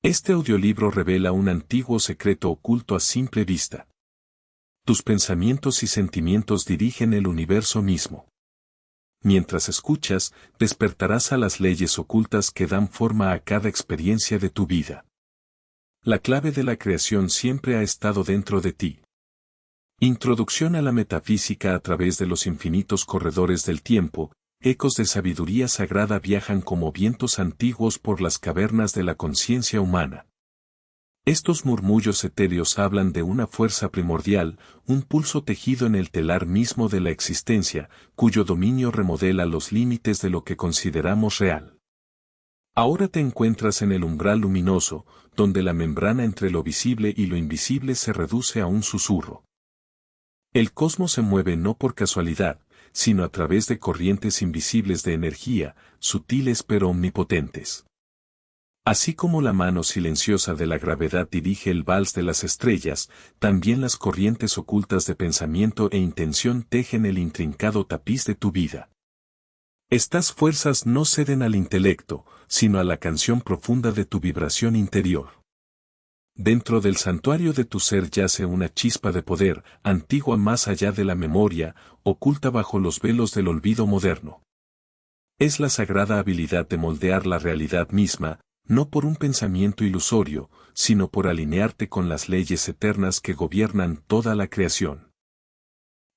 Este audiolibro revela un antiguo secreto oculto a simple vista. Tus pensamientos y sentimientos dirigen el universo mismo. Mientras escuchas, despertarás a las leyes ocultas que dan forma a cada experiencia de tu vida. La clave de la creación siempre ha estado dentro de ti. Introducción a la metafísica a través de los infinitos corredores del tiempo. Ecos de sabiduría sagrada viajan como vientos antiguos por las cavernas de la conciencia humana. Estos murmullos etéreos hablan de una fuerza primordial, un pulso tejido en el telar mismo de la existencia, cuyo dominio remodela los límites de lo que consideramos real. Ahora te encuentras en el umbral luminoso, donde la membrana entre lo visible y lo invisible se reduce a un susurro. El cosmos se mueve no por casualidad, sino a través de corrientes invisibles de energía, sutiles pero omnipotentes. Así como la mano silenciosa de la gravedad dirige el vals de las estrellas, también las corrientes ocultas de pensamiento e intención tejen el intrincado tapiz de tu vida. Estas fuerzas no ceden al intelecto, sino a la canción profunda de tu vibración interior. Dentro del santuario de tu ser yace una chispa de poder, antigua más allá de la memoria, oculta bajo los velos del olvido moderno. Es la sagrada habilidad de moldear la realidad misma, no por un pensamiento ilusorio, sino por alinearte con las leyes eternas que gobiernan toda la creación.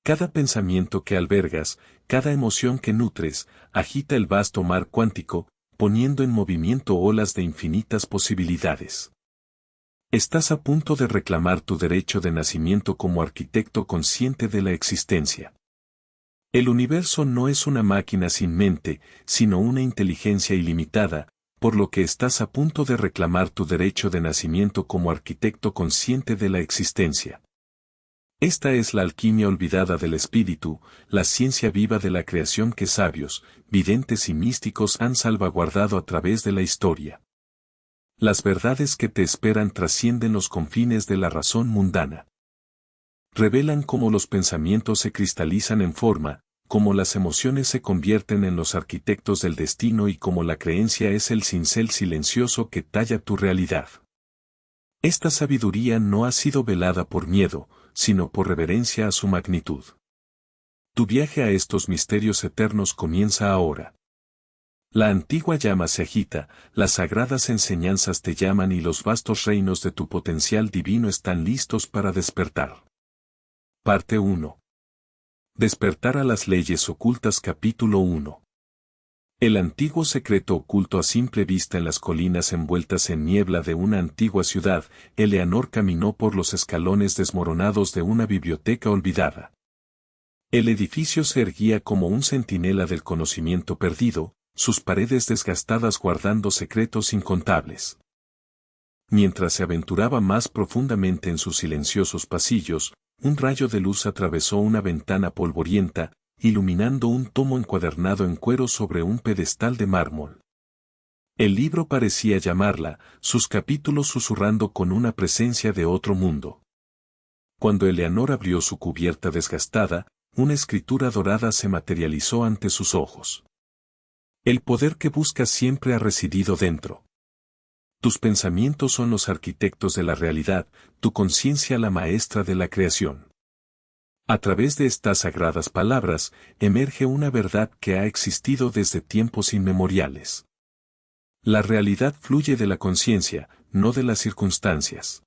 Cada pensamiento que albergas, cada emoción que nutres, agita el vasto mar cuántico, poniendo en movimiento olas de infinitas posibilidades. Estás a punto de reclamar tu derecho de nacimiento como arquitecto consciente de la existencia. El universo no es una máquina sin mente, sino una inteligencia ilimitada, por lo que estás a punto de reclamar tu derecho de nacimiento como arquitecto consciente de la existencia. Esta es la alquimia olvidada del espíritu, la ciencia viva de la creación que sabios, videntes y místicos han salvaguardado a través de la historia. Las verdades que te esperan trascienden los confines de la razón mundana. Revelan cómo los pensamientos se cristalizan en forma, cómo las emociones se convierten en los arquitectos del destino y cómo la creencia es el cincel silencioso que talla tu realidad. Esta sabiduría no ha sido velada por miedo, sino por reverencia a su magnitud. Tu viaje a estos misterios eternos comienza ahora. La antigua llama se agita, las sagradas enseñanzas te llaman y los vastos reinos de tu potencial divino están listos para despertar. Parte 1. Despertar a las leyes ocultas. Capítulo 1. El antiguo secreto oculto a simple vista en las colinas envueltas en niebla de una antigua ciudad. Eleanor caminó por los escalones desmoronados de una biblioteca olvidada. El edificio se erguía como un centinela del conocimiento perdido, sus paredes desgastadas guardando secretos incontables. Mientras se aventuraba más profundamente en sus silenciosos pasillos, un rayo de luz atravesó una ventana polvorienta, iluminando un tomo encuadernado en cuero sobre un pedestal de mármol. El libro parecía llamarla, sus capítulos susurrando con una presencia de otro mundo. Cuando Eleanor abrió su cubierta desgastada, una escritura dorada se materializó ante sus ojos. El poder que buscas siempre ha residido dentro. Tus pensamientos son los arquitectos de la realidad, tu conciencia la maestra de la creación. A través de estas sagradas palabras, emerge una verdad que ha existido desde tiempos inmemoriales. La realidad fluye de la conciencia, no de las circunstancias.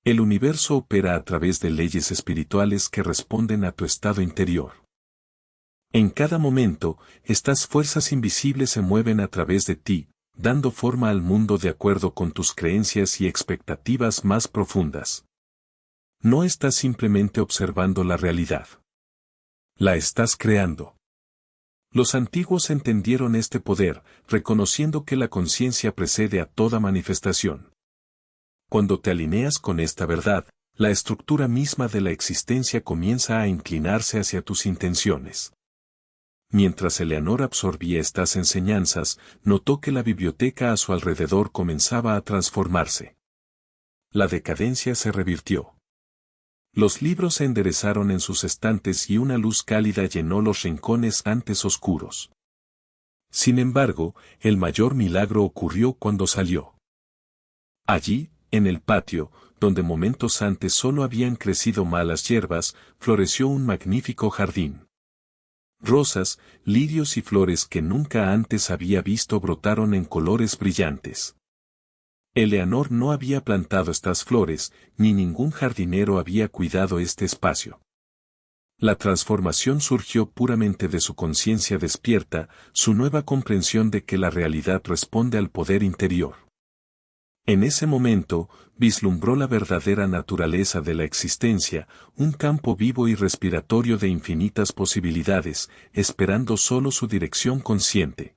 El universo opera a través de leyes espirituales que responden a tu estado interior. En cada momento, estas fuerzas invisibles se mueven a través de ti, dando forma al mundo de acuerdo con tus creencias y expectativas más profundas. No estás simplemente observando la realidad. La estás creando. Los antiguos entendieron este poder, reconociendo que la conciencia precede a toda manifestación. Cuando te alineas con esta verdad, la estructura misma de la existencia comienza a inclinarse hacia tus intenciones. Mientras Eleanor absorbía estas enseñanzas, notó que la biblioteca a su alrededor comenzaba a transformarse. La decadencia se revirtió. Los libros se enderezaron en sus estantes y una luz cálida llenó los rincones antes oscuros. Sin embargo, el mayor milagro ocurrió cuando salió. Allí, en el patio, donde momentos antes solo habían crecido malas hierbas, floreció un magnífico jardín. Rosas, lirios y flores que nunca antes había visto brotaron en colores brillantes. Eleanor no había plantado estas flores, ni ningún jardinero había cuidado este espacio. La transformación surgió puramente de su conciencia despierta, su nueva comprensión de que la realidad responde al poder interior. En ese momento, vislumbró la verdadera naturaleza de la existencia, un campo vivo y respiratorio de infinitas posibilidades, esperando solo su dirección consciente.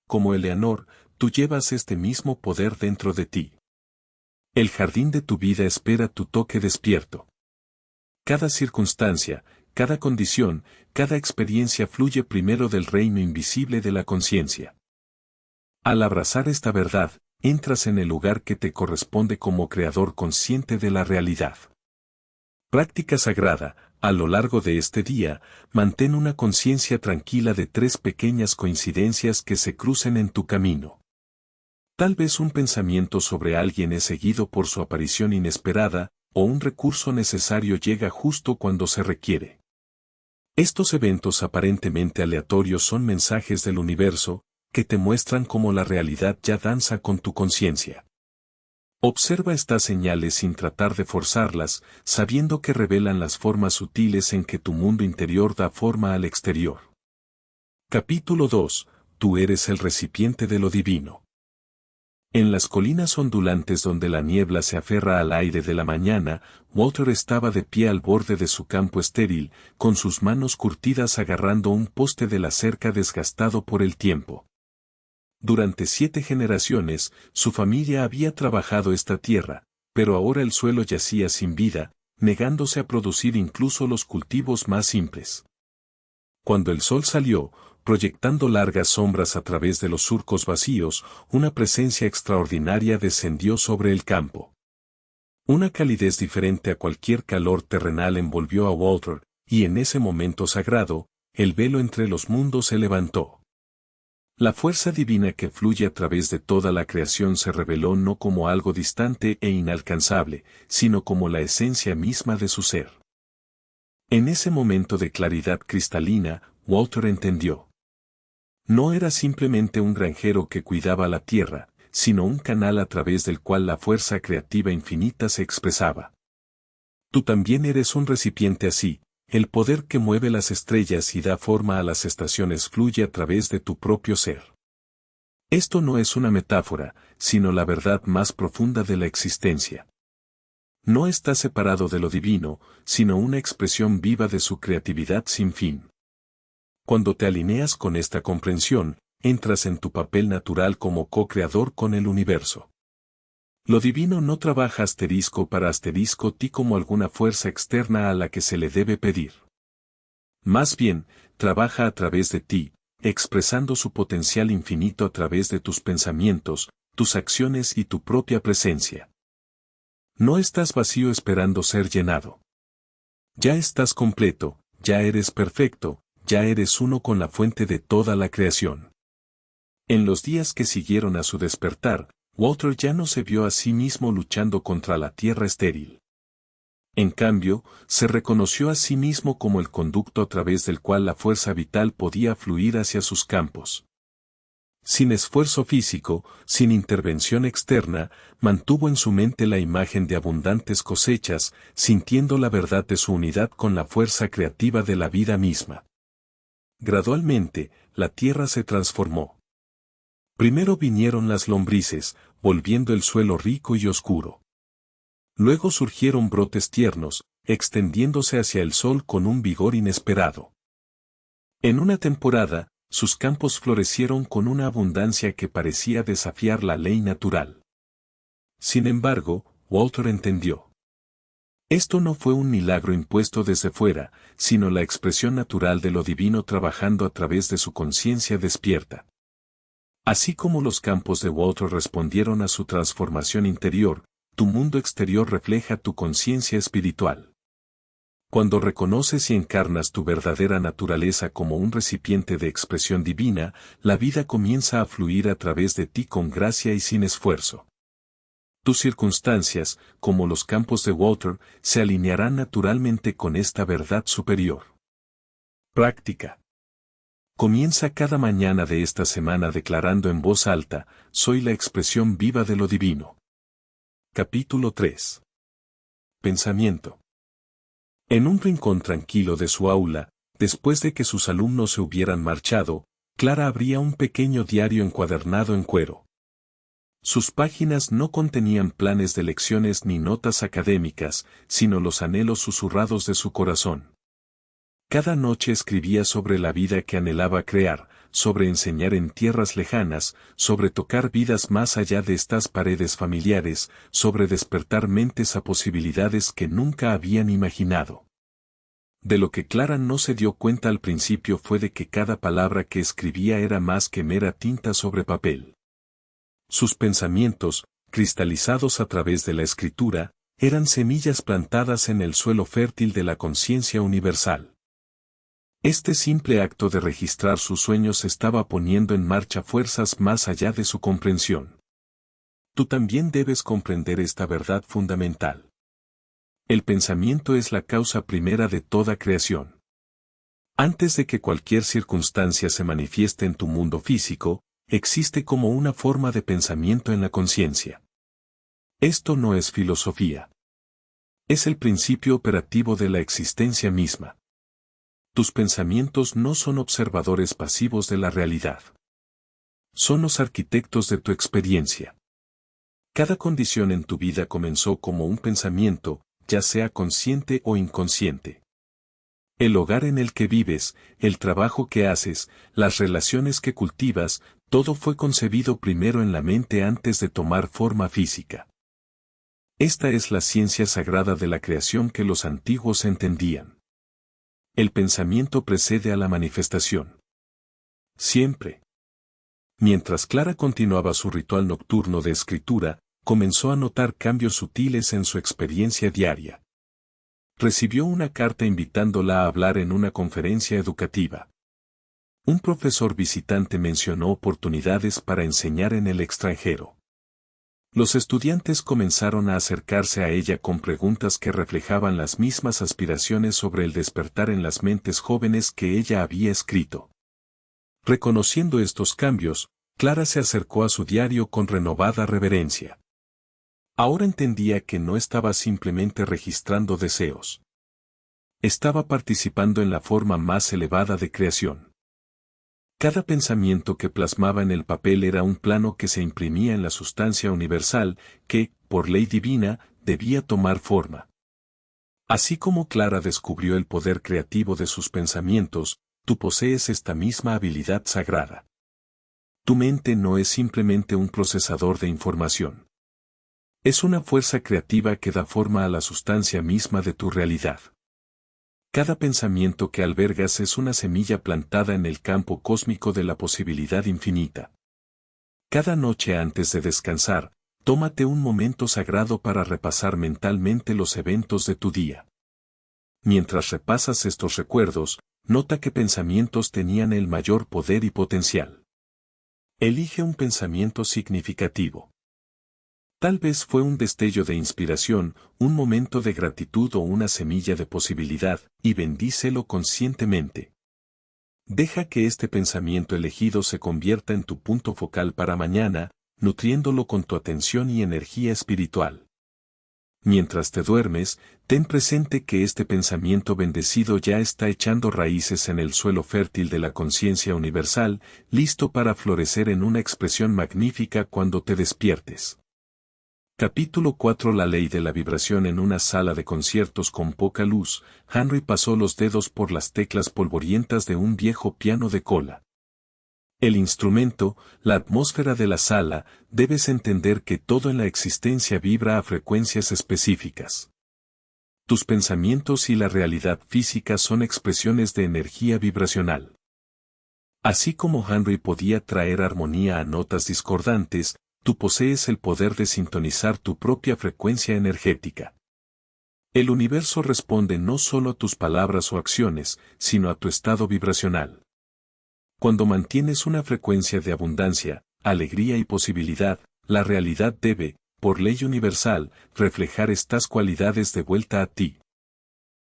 Como Eleanor, tú llevas este mismo poder dentro de ti. El jardín de tu vida espera tu toque despierto. Cada circunstancia, cada condición, cada experiencia fluye primero del reino invisible de la conciencia. Al abrazar esta verdad, entras en el lugar que te corresponde como creador consciente de la realidad. Práctica sagrada, a lo largo de este día, mantén una conciencia tranquila de 3 pequeñas coincidencias que se crucen en tu camino. Tal vez un pensamiento sobre alguien es seguido por su aparición inesperada, o un recurso necesario llega justo cuando se requiere. Estos eventos aparentemente aleatorios son mensajes del universo, que te muestran cómo la realidad ya danza con tu conciencia. Observa estas señales sin tratar de forzarlas, sabiendo que revelan las formas sutiles en que tu mundo interior da forma al exterior. Capítulo 2. Tú eres el recipiente de lo divino. En las colinas ondulantes donde la niebla se aferra al aire de la mañana, Walter estaba de pie al borde de su campo estéril, con sus manos curtidas agarrando un poste de la cerca desgastado por el tiempo. Durante 7 generaciones, su familia había trabajado esta tierra, pero ahora el suelo yacía sin vida, negándose a producir incluso los cultivos más simples. Cuando el sol salió, proyectando largas sombras a través de los surcos vacíos, una presencia extraordinaria descendió sobre el campo. Una calidez diferente a cualquier calor terrenal envolvió a Walter, y en ese momento sagrado, el velo entre los mundos se levantó. La fuerza divina que fluye a través de toda la creación se reveló no como algo distante e inalcanzable, sino como la esencia misma de su ser. En ese momento de claridad cristalina, Walter entendió. No era simplemente un granjero que cuidaba la tierra, sino un canal a través del cual la fuerza creativa infinita se expresaba. Tú también eres un recipiente así. El poder que mueve las estrellas y da forma a las estaciones fluye a través de tu propio ser. Esto no es una metáfora, sino la verdad más profunda de la existencia. No estás separado de lo divino, sino una expresión viva de su creatividad sin fin. Cuando te alineas con esta comprensión, entras en tu papel natural como co-creador con el universo. Lo divino no trabaja asterisco para asterisco ti como alguna fuerza externa a la que se le debe pedir. Más bien, trabaja a través de ti, expresando su potencial infinito a través de tus pensamientos, tus acciones y tu propia presencia. No estás vacío esperando ser llenado. Ya estás completo, ya eres perfecto, ya eres uno con la fuente de toda la creación. En los días que siguieron a su despertar, Walter ya no se vio a sí mismo luchando contra la tierra estéril. En cambio, se reconoció a sí mismo como el conducto a través del cual la fuerza vital podía fluir hacia sus campos. Sin esfuerzo físico, sin intervención externa, mantuvo en su mente la imagen de abundantes cosechas, sintiendo la verdad de su unidad con la fuerza creativa de la vida misma. Gradualmente, la tierra se transformó. Primero vinieron las lombrices, volviendo el suelo rico y oscuro. Luego surgieron brotes tiernos, extendiéndose hacia el sol con un vigor inesperado. En una temporada, sus campos florecieron con una abundancia que parecía desafiar la ley natural. Sin embargo, Walter entendió. Esto no fue un milagro impuesto desde fuera, sino la expresión natural de lo divino trabajando a través de su conciencia despierta. Así como los campos de Walter respondieron a su transformación interior, tu mundo exterior refleja tu conciencia espiritual. Cuando reconoces y encarnas tu verdadera naturaleza como un recipiente de expresión divina, la vida comienza a fluir a través de ti con gracia y sin esfuerzo. Tus circunstancias, como los campos de Walter, se alinearán naturalmente con esta verdad superior. Práctica. Comienza cada mañana de esta semana declarando en voz alta, soy la expresión viva de lo divino. Capítulo 3. Pensamiento. En un rincón tranquilo de su aula, después de que sus alumnos se hubieran marchado, Clara abría un pequeño diario encuadernado en cuero. Sus páginas no contenían planes de lecciones ni notas académicas, sino los anhelos susurrados de su corazón. Cada noche escribía sobre la vida que anhelaba crear, sobre enseñar en tierras lejanas, sobre tocar vidas más allá de estas paredes familiares, sobre despertar mentes a posibilidades que nunca habían imaginado. De lo que Clara no se dio cuenta al principio fue de que cada palabra que escribía era más que mera tinta sobre papel. Sus pensamientos, cristalizados a través de la escritura, eran semillas plantadas en el suelo fértil de la conciencia universal. Este simple acto de registrar sus sueños estaba poniendo en marcha fuerzas más allá de su comprensión. Tú también debes comprender esta verdad fundamental. El pensamiento es la causa primera de toda creación. Antes de que cualquier circunstancia se manifieste en tu mundo físico, existe como una forma de pensamiento en la conciencia. Esto no es filosofía. Es el principio operativo de la existencia misma. Tus pensamientos no son observadores pasivos de la realidad. Son los arquitectos de tu experiencia. Cada condición en tu vida comenzó como un pensamiento, ya sea consciente o inconsciente. El hogar en el que vives, el trabajo que haces, las relaciones que cultivas, todo fue concebido primero en la mente antes de tomar forma física. Esta es la ciencia sagrada de la creación que los antiguos entendían. El pensamiento precede a la manifestación. Siempre. Mientras Clara continuaba su ritual nocturno de escritura, comenzó a notar cambios sutiles en su experiencia diaria. Recibió una carta invitándola a hablar en una conferencia educativa. Un profesor visitante mencionó oportunidades para enseñar en el extranjero. Los estudiantes comenzaron a acercarse a ella con preguntas que reflejaban las mismas aspiraciones sobre el despertar en las mentes jóvenes que ella había escrito. Reconociendo estos cambios, Clara se acercó a su diario con renovada reverencia. Ahora entendía que no estaba simplemente registrando deseos. Estaba participando en la forma más elevada de creación. Cada pensamiento que plasmaba en el papel era un plano que se imprimía en la sustancia universal, que, por ley divina, debía tomar forma. Así como Clara descubrió el poder creativo de sus pensamientos, tú posees esta misma habilidad sagrada. Tu mente no es simplemente un procesador de información. Es una fuerza creativa que da forma a la sustancia misma de tu realidad. Cada pensamiento que albergas es una semilla plantada en el campo cósmico de la posibilidad infinita. Cada noche antes de descansar, tómate un momento sagrado para repasar mentalmente los eventos de tu día. Mientras repasas estos recuerdos, nota qué pensamientos tenían el mayor poder y potencial. Elige un pensamiento significativo. Tal vez fue un destello de inspiración, un momento de gratitud o una semilla de posibilidad, y bendícelo conscientemente. Deja que este pensamiento elegido se convierta en tu punto focal para mañana, nutriéndolo con tu atención y energía espiritual. Mientras te duermes, ten presente que este pensamiento bendecido ya está echando raíces en el suelo fértil de la conciencia universal, listo para florecer en una expresión magnífica cuando te despiertes. Capítulo 4. La ley de la vibración. En una sala de conciertos con poca luz, Henry pasó los dedos por las teclas polvorientas de un viejo piano de cola. El instrumento, la atmósfera de la sala, debes entender que todo en la existencia vibra a frecuencias específicas. Tus pensamientos y la realidad física son expresiones de energía vibracional. Así como Henry podía traer armonía a notas discordantes, tú posees el poder de sintonizar tu propia frecuencia energética. El universo responde no solo a tus palabras o acciones, sino a tu estado vibracional. Cuando mantienes una frecuencia de abundancia, alegría y posibilidad, la realidad debe, por ley universal, reflejar estas cualidades de vuelta a ti.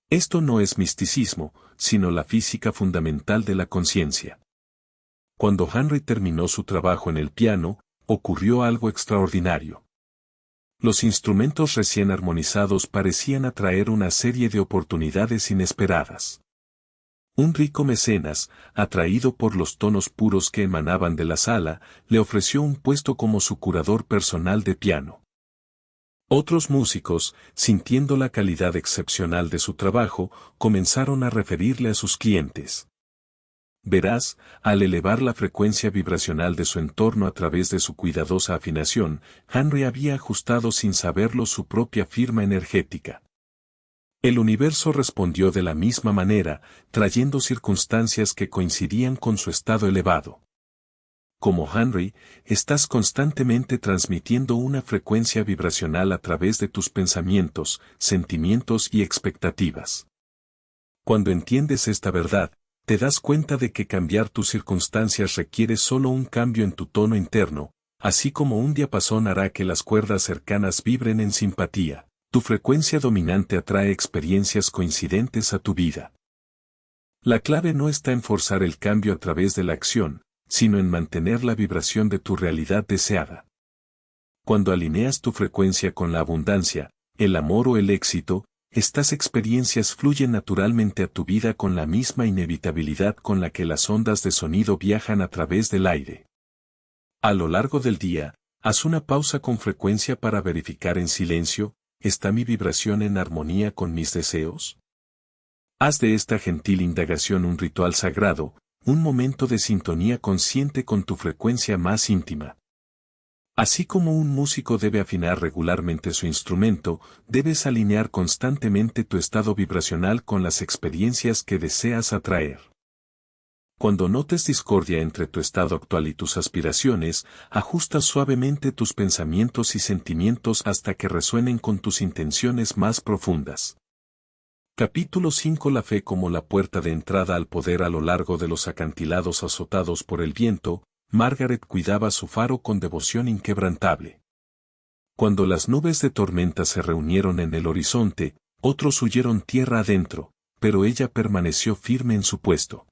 Esto no es misticismo, sino la física fundamental de la conciencia. Cuando Henry terminó su trabajo en el piano, ocurrió algo extraordinario. Los instrumentos recién armonizados parecían atraer una serie de oportunidades inesperadas. Un rico mecenas, atraído por los tonos puros que emanaban de la sala, le ofreció un puesto como su curador personal de piano. Otros músicos, sintiendo la calidad excepcional de su trabajo, comenzaron a referirle a sus clientes. Verás, al elevar la frecuencia vibracional de su entorno a través de su cuidadosa afinación, Henry había ajustado sin saberlo su propia firma energética. El universo respondió de la misma manera, trayendo circunstancias que coincidían con su estado elevado. Como Henry, estás constantemente transmitiendo una frecuencia vibracional a través de tus pensamientos, sentimientos y expectativas. Cuando entiendes esta verdad, te das cuenta de que cambiar tus circunstancias requiere solo un cambio en tu tono interno, así como un diapasón hará que las cuerdas cercanas vibren en simpatía. Tu frecuencia dominante atrae experiencias coincidentes a tu vida. La clave no está en forzar el cambio a través de la acción, sino en mantener la vibración de tu realidad deseada. Cuando alineas tu frecuencia con la abundancia, el amor o el éxito, estas experiencias fluyen naturalmente a tu vida con la misma inevitabilidad con la que las ondas de sonido viajan a través del aire. A lo largo del día, haz una pausa con frecuencia para verificar en silencio, ¿está mi vibración en armonía con mis deseos? Haz de esta gentil indagación un ritual sagrado, un momento de sintonía consciente con tu frecuencia más íntima. Así como un músico debe afinar regularmente su instrumento, debes alinear constantemente tu estado vibracional con las experiencias que deseas atraer. Cuando notes discordia entre tu estado actual y tus aspiraciones, ajusta suavemente tus pensamientos y sentimientos hasta que resuenen con tus intenciones más profundas. Capítulo 5. La fe como la puerta de entrada al poder. A lo largo de los acantilados azotados por el viento, Margaret cuidaba su faro con devoción inquebrantable. Cuando las nubes de tormenta se reunieron en el horizonte, otros huyeron tierra adentro, pero ella permaneció firme en su puesto.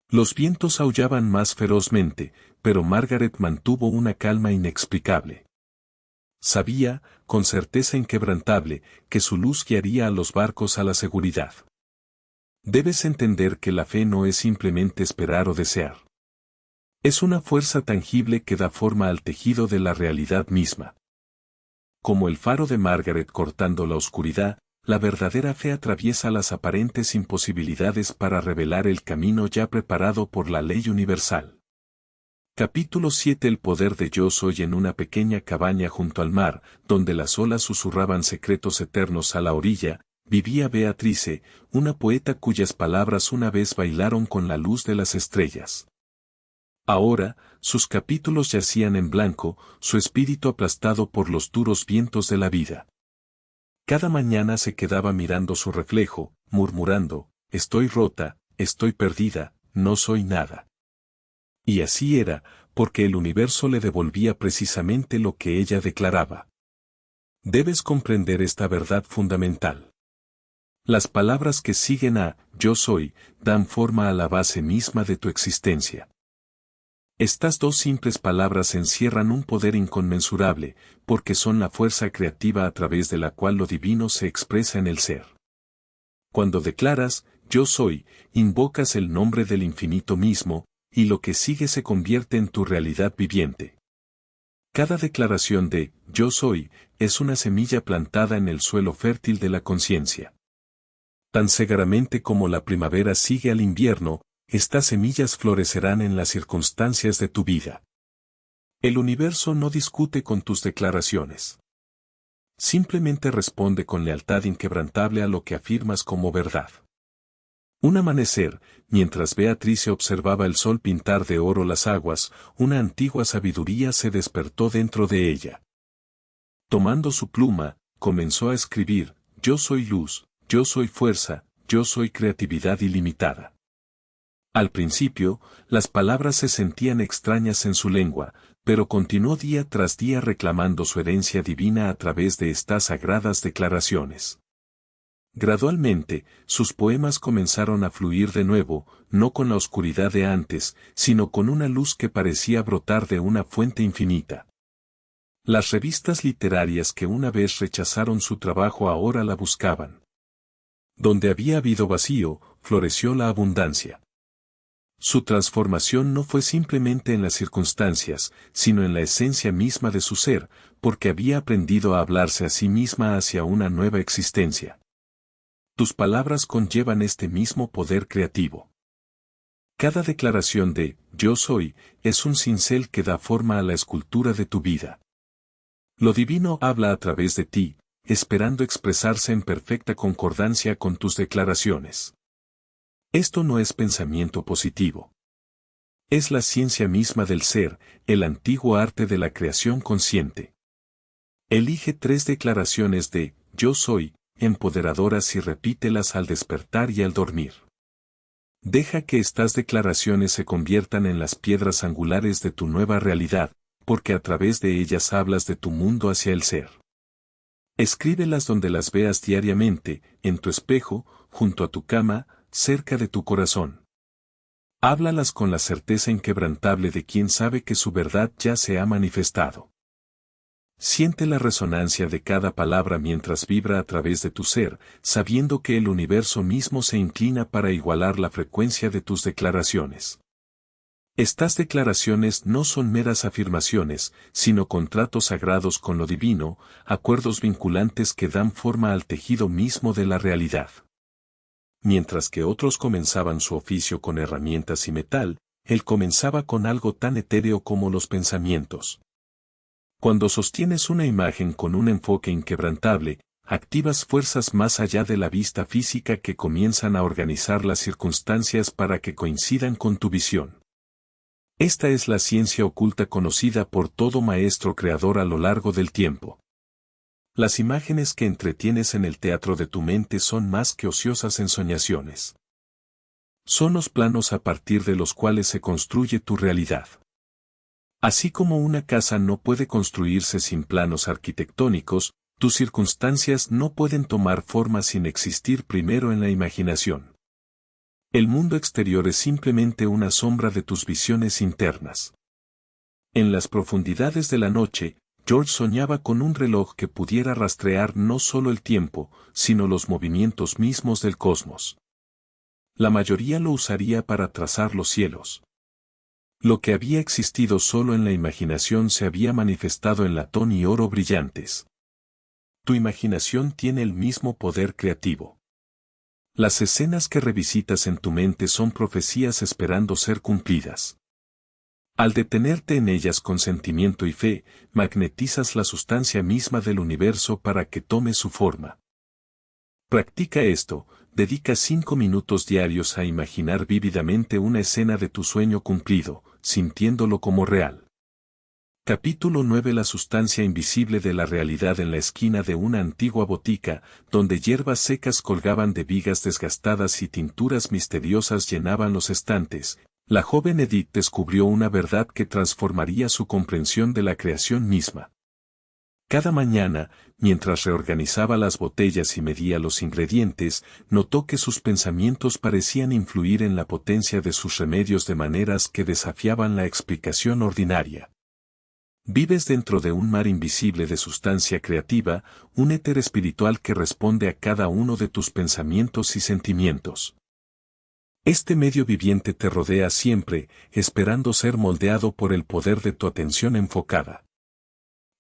Los vientos aullaban más ferozmente, pero Margaret mantuvo una calma inexplicable. Sabía, con certeza inquebrantable, que su luz guiaría a los barcos a la seguridad. Debes entender que la fe no es simplemente esperar o desear. Es una fuerza tangible que da forma al tejido de la realidad misma. Como el faro de Margaret cortando la oscuridad, la verdadera fe atraviesa las aparentes imposibilidades para revelar el camino ya preparado por la ley universal. Capítulo 7. El poder de yo soy. En una pequeña cabaña junto al mar, donde las olas susurraban secretos eternos a la orilla, vivía Beatrice, una poeta cuyas palabras una vez bailaron con la luz de las estrellas. Ahora, sus capítulos yacían en blanco, su espíritu aplastado por los duros vientos de la vida. Cada mañana se quedaba mirando su reflejo, murmurando, estoy rota, estoy perdida, no soy nada. Y así era, porque el universo le devolvía precisamente lo que ella declaraba. Debes comprender esta verdad fundamental. Las palabras que siguen a yo soy dan forma a la base misma de tu existencia. Estas dos simples palabras encierran un poder inconmensurable, porque son la fuerza creativa a través de la cual lo divino se expresa en el ser. Cuando declaras, yo soy, invocas el nombre del infinito mismo, y lo que sigue se convierte en tu realidad viviente. Cada declaración de yo soy es una semilla plantada en el suelo fértil de la conciencia. Tan segaramente como la primavera sigue al invierno, estas semillas florecerán en las circunstancias de tu vida. El universo no discute con tus declaraciones. Simplemente responde con lealtad inquebrantable a lo que afirmas como verdad. Un amanecer, mientras Beatrice observaba el sol pintar de oro las aguas, una antigua sabiduría se despertó dentro de ella. Tomando su pluma, comenzó a escribir, yo soy luz, yo soy fuerza, yo soy creatividad ilimitada. Al principio, las palabras se sentían extrañas en su lengua, pero continuó día tras día reclamando su herencia divina a través de estas sagradas declaraciones. Gradualmente, sus poemas comenzaron a fluir de nuevo, no con la oscuridad de antes, sino con una luz que parecía brotar de una fuente infinita. Las revistas literarias que una vez rechazaron su trabajo ahora la buscaban. Donde había habido vacío, floreció la abundancia. Su transformación no fue simplemente en las circunstancias, sino en la esencia misma de su ser, porque había aprendido a hablarse a sí misma hacia una nueva existencia. Tus palabras conllevan este mismo poder creativo. Cada declaración de «yo soy» es un cincel que da forma a la escultura de tu vida. Lo divino habla a través de ti, esperando expresarse en perfecta concordancia con tus declaraciones. Esto no es pensamiento positivo. Es la ciencia misma del ser, el antiguo arte de la creación consciente. Elige 3 declaraciones de «yo soy», empoderadoras y repítelas al despertar y al dormir. Deja que estas declaraciones se conviertan en las piedras angulares de tu nueva realidad, porque a través de ellas hablas de tu mundo hacia el ser. Escríbelas donde las veas diariamente, en tu espejo, junto a tu cama, cerca de tu corazón. Háblalas con la certeza inquebrantable de quien sabe que su verdad ya se ha manifestado. Siente la resonancia de cada palabra mientras vibra a través de tu ser, sabiendo que el universo mismo se inclina para igualar la frecuencia de tus declaraciones. Estas declaraciones no son meras afirmaciones, sino contratos sagrados con lo divino, acuerdos vinculantes que dan forma al tejido mismo de la realidad. Mientras que otros comenzaban su oficio con herramientas y metal, él comenzaba con algo tan etéreo como los pensamientos. Cuando sostienes una imagen con un enfoque inquebrantable, activas fuerzas más allá de la vista física que comienzan a organizar las circunstancias para que coincidan con tu visión. Esta es la ciencia oculta conocida por todo maestro creador a lo largo del tiempo. Las imágenes que entretienes en el teatro de tu mente son más que ociosas ensoñaciones. Son los planos a partir de los cuales se construye tu realidad. Así como una casa no puede construirse sin planos arquitectónicos, tus circunstancias no pueden tomar forma sin existir primero en la imaginación. El mundo exterior es simplemente una sombra de tus visiones internas. En las profundidades de la noche, George soñaba con un reloj que pudiera rastrear no solo el tiempo, sino los movimientos mismos del cosmos. La mayoría lo usaría para trazar los cielos. Lo que había existido solo en la imaginación se había manifestado en latón y oro brillantes. Tu imaginación tiene el mismo poder creativo. Las escenas que revisitas en tu mente son profecías esperando ser cumplidas. Al detenerte en ellas con sentimiento y fe, magnetizas la sustancia misma del universo para que tome su forma. Practica esto, dedica 5 minutos diarios a imaginar vívidamente una escena de tu sueño cumplido, sintiéndolo como real. Capítulo 9. La sustancia invisible de la realidad. En la esquina de una antigua botica, donde hierbas secas colgaban de vigas desgastadas y tinturas misteriosas llenaban los estantes, la joven Edith descubrió una verdad que transformaría su comprensión de la creación misma. Cada mañana, mientras reorganizaba las botellas y medía los ingredientes, notó que sus pensamientos parecían influir en la potencia de sus remedios de maneras que desafiaban la explicación ordinaria. Vives dentro de un mar invisible de sustancia creativa, un éter espiritual que responde a cada uno de tus pensamientos y sentimientos. Este medio viviente te rodea siempre, esperando ser moldeado por el poder de tu atención enfocada.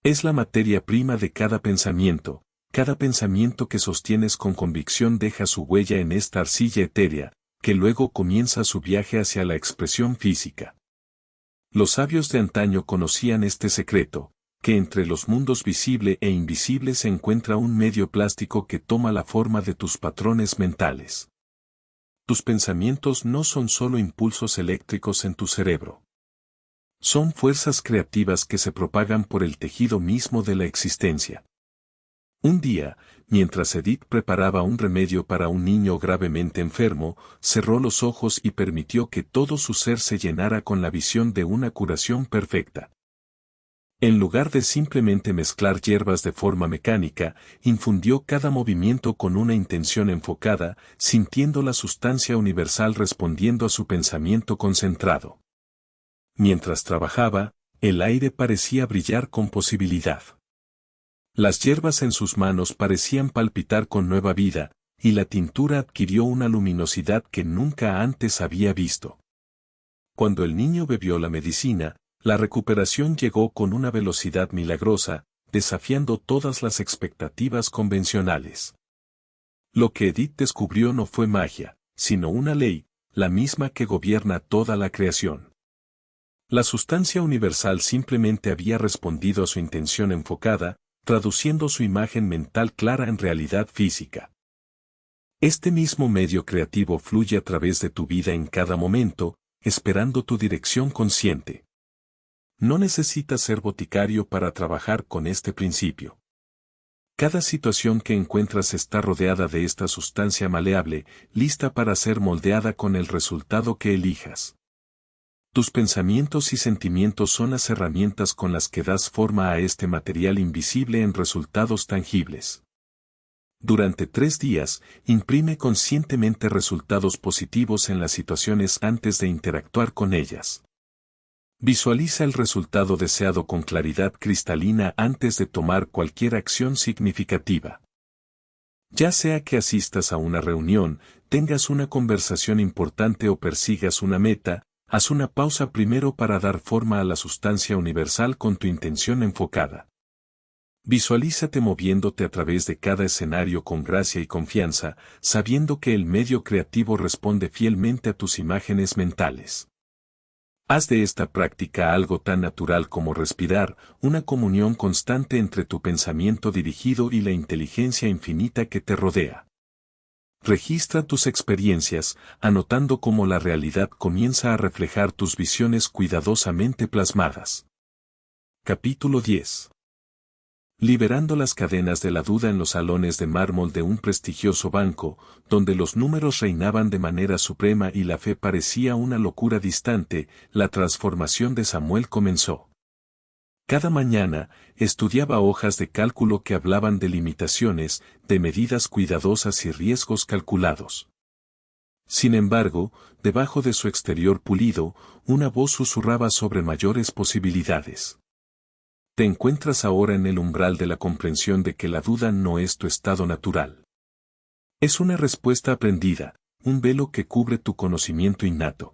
Es la materia prima de cada pensamiento que sostienes con convicción deja su huella en esta arcilla etérea, que luego comienza su viaje hacia la expresión física. Los sabios de antaño conocían este secreto, que entre los mundos visible e invisible se encuentra un medio plástico que toma la forma de tus patrones mentales. Tus pensamientos no son solo impulsos eléctricos en tu cerebro. Son fuerzas creativas que se propagan por el tejido mismo de la existencia. Un día, mientras Edith preparaba un remedio para un niño gravemente enfermo, cerró los ojos y permitió que todo su ser se llenara con la visión de una curación perfecta. En lugar de simplemente mezclar hierbas de forma mecánica, infundió cada movimiento con una intención enfocada, sintiendo la sustancia universal respondiendo a su pensamiento concentrado. Mientras trabajaba, el aire parecía brillar con posibilidad. Las hierbas en sus manos parecían palpitar con nueva vida, y la tintura adquirió una luminosidad que nunca antes había visto. Cuando el niño bebió la medicina, la recuperación llegó con una velocidad milagrosa, desafiando todas las expectativas convencionales. Lo que Edith descubrió no fue magia, sino una ley, la misma que gobierna toda la creación. La sustancia universal simplemente había respondido a su intención enfocada, traduciendo su imagen mental clara en realidad física. Este mismo medio creativo fluye a través de tu vida en cada momento, esperando tu dirección consciente. No necesitas ser boticario para trabajar con este principio. Cada situación que encuentras está rodeada de esta sustancia maleable, lista para ser moldeada con el resultado que elijas. Tus pensamientos y sentimientos son las herramientas con las que das forma a este material invisible en resultados tangibles. Durante 3 días, imprime conscientemente resultados positivos en las situaciones antes de interactuar con ellas. Visualiza el resultado deseado con claridad cristalina antes de tomar cualquier acción significativa. Ya sea que asistas a una reunión, tengas una conversación importante o persigas una meta, haz una pausa primero para dar forma a la sustancia universal con tu intención enfocada. Visualízate moviéndote a través de cada escenario con gracia y confianza, sabiendo que el medio creativo responde fielmente a tus imágenes mentales. Haz de esta práctica algo tan natural como respirar, una comunión constante entre tu pensamiento dirigido y la inteligencia infinita que te rodea. Registra tus experiencias, anotando cómo la realidad comienza a reflejar tus visiones cuidadosamente plasmadas. Capítulo 10. Liberando las cadenas de la duda en los salones de mármol de un prestigioso banco, donde los números reinaban de manera suprema y la fe parecía una locura distante, la transformación de Samuel comenzó. Cada mañana, estudiaba hojas de cálculo que hablaban de limitaciones, de medidas cuidadosas y riesgos calculados. Sin embargo, debajo de su exterior pulido, una voz susurraba sobre mayores posibilidades. Te encuentras ahora en el umbral de la comprensión de que la duda no es tu estado natural. Es una respuesta aprendida, un velo que cubre tu conocimiento innato.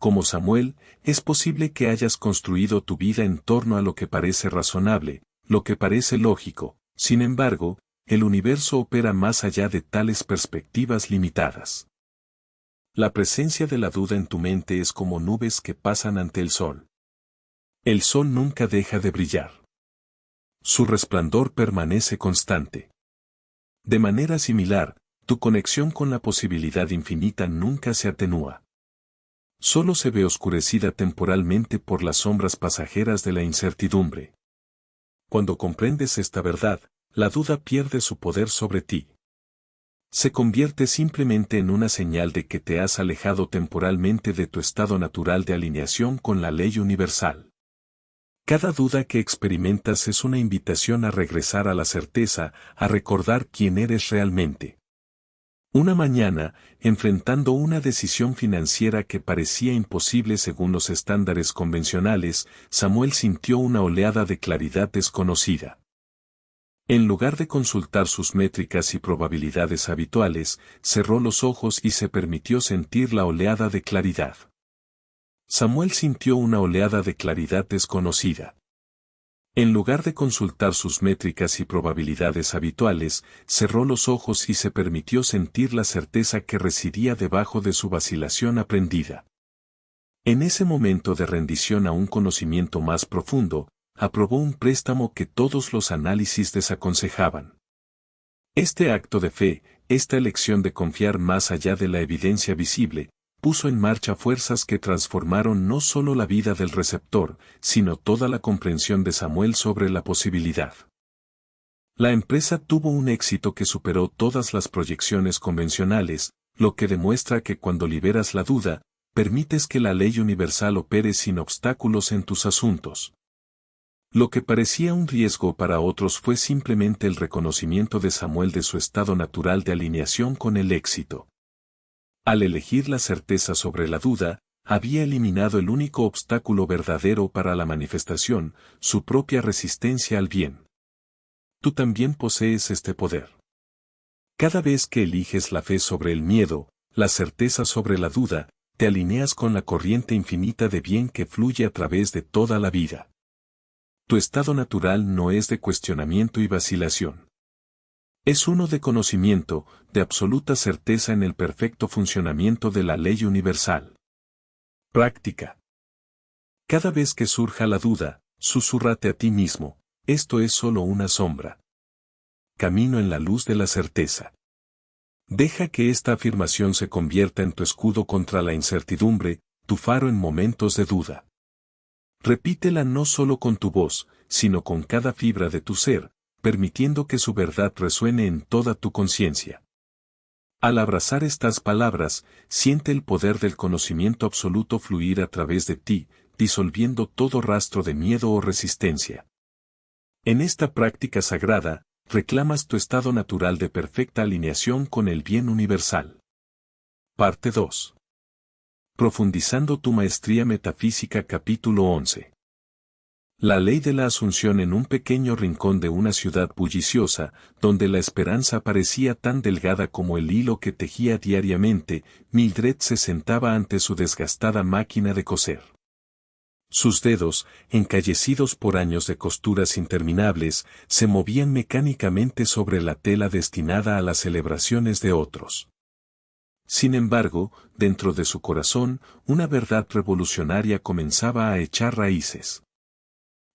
Como Samuel, es posible que hayas construido tu vida en torno a lo que parece razonable, lo que parece lógico. Sin embargo, el universo opera más allá de tales perspectivas limitadas. La presencia de la duda en tu mente es como nubes que pasan ante el sol. El sol nunca deja de brillar. Su resplandor permanece constante. De manera similar, tu conexión con la posibilidad infinita nunca se atenúa. Solo se ve oscurecida temporalmente por las sombras pasajeras de la incertidumbre. Cuando comprendes esta verdad, la duda pierde su poder sobre ti. Se convierte simplemente en una señal de que te has alejado temporalmente de tu estado natural de alineación con la ley universal. Cada duda que experimentas es una invitación a regresar a la certeza, a recordar quién eres realmente. Una mañana, enfrentando una decisión financiera que parecía imposible según los estándares convencionales, Samuel sintió una oleada de claridad desconocida. En lugar de consultar sus métricas y probabilidades habituales, cerró los ojos y se permitió sentir la oleada de claridad. Samuel sintió una oleada de claridad desconocida. En lugar de consultar sus métricas y probabilidades habituales, cerró los ojos y se permitió sentir la certeza que residía debajo de su vacilación aprendida. En ese momento de rendición a un conocimiento más profundo, aprobó un préstamo que todos los análisis desaconsejaban. Este acto de fe, esta elección de confiar más allá de la evidencia visible, puso en marcha fuerzas que transformaron no solo la vida del receptor, sino toda la comprensión de Samuel sobre la posibilidad. La empresa tuvo un éxito que superó todas las proyecciones convencionales, lo que demuestra que cuando liberas la duda, permites que la ley universal opere sin obstáculos en tus asuntos. Lo que parecía un riesgo para otros fue simplemente el reconocimiento de Samuel de su estado natural de alineación con el éxito. Al elegir la certeza sobre la duda, había eliminado el único obstáculo verdadero para la manifestación, su propia resistencia al bien. Tú también posees este poder. Cada vez que eliges la fe sobre el miedo, la certeza sobre la duda, te alineas con la corriente infinita de bien que fluye a través de toda la vida. Tu estado natural no es de cuestionamiento y vacilación. Es uno de conocimiento, de absoluta certeza en el perfecto funcionamiento de la ley universal. Práctica. Cada vez que surja la duda, susúrrate a ti mismo, esto es solo una sombra. Camino en la luz de la certeza. Deja que esta afirmación se convierta en tu escudo contra la incertidumbre, tu faro en momentos de duda. Repítela no solo con tu voz, sino con cada fibra de tu ser, permitiendo que su verdad resuene en toda tu conciencia. Al abrazar estas palabras, siente el poder del conocimiento absoluto fluir a través de ti, disolviendo todo rastro de miedo o resistencia. En esta práctica sagrada, reclamas tu estado natural de perfecta alineación con el bien universal. Parte 2. Profundizando tu maestría metafísica capítulo 11. La ley de la asunción en un pequeño rincón de una ciudad bulliciosa, donde la esperanza parecía tan delgada como el hilo que tejía diariamente, Mildred se sentaba ante su desgastada máquina de coser. Sus dedos, encallecidos por años de costuras interminables, se movían mecánicamente sobre la tela destinada a las celebraciones de otros. Sin embargo, dentro de su corazón, una verdad revolucionaria comenzaba a echar raíces.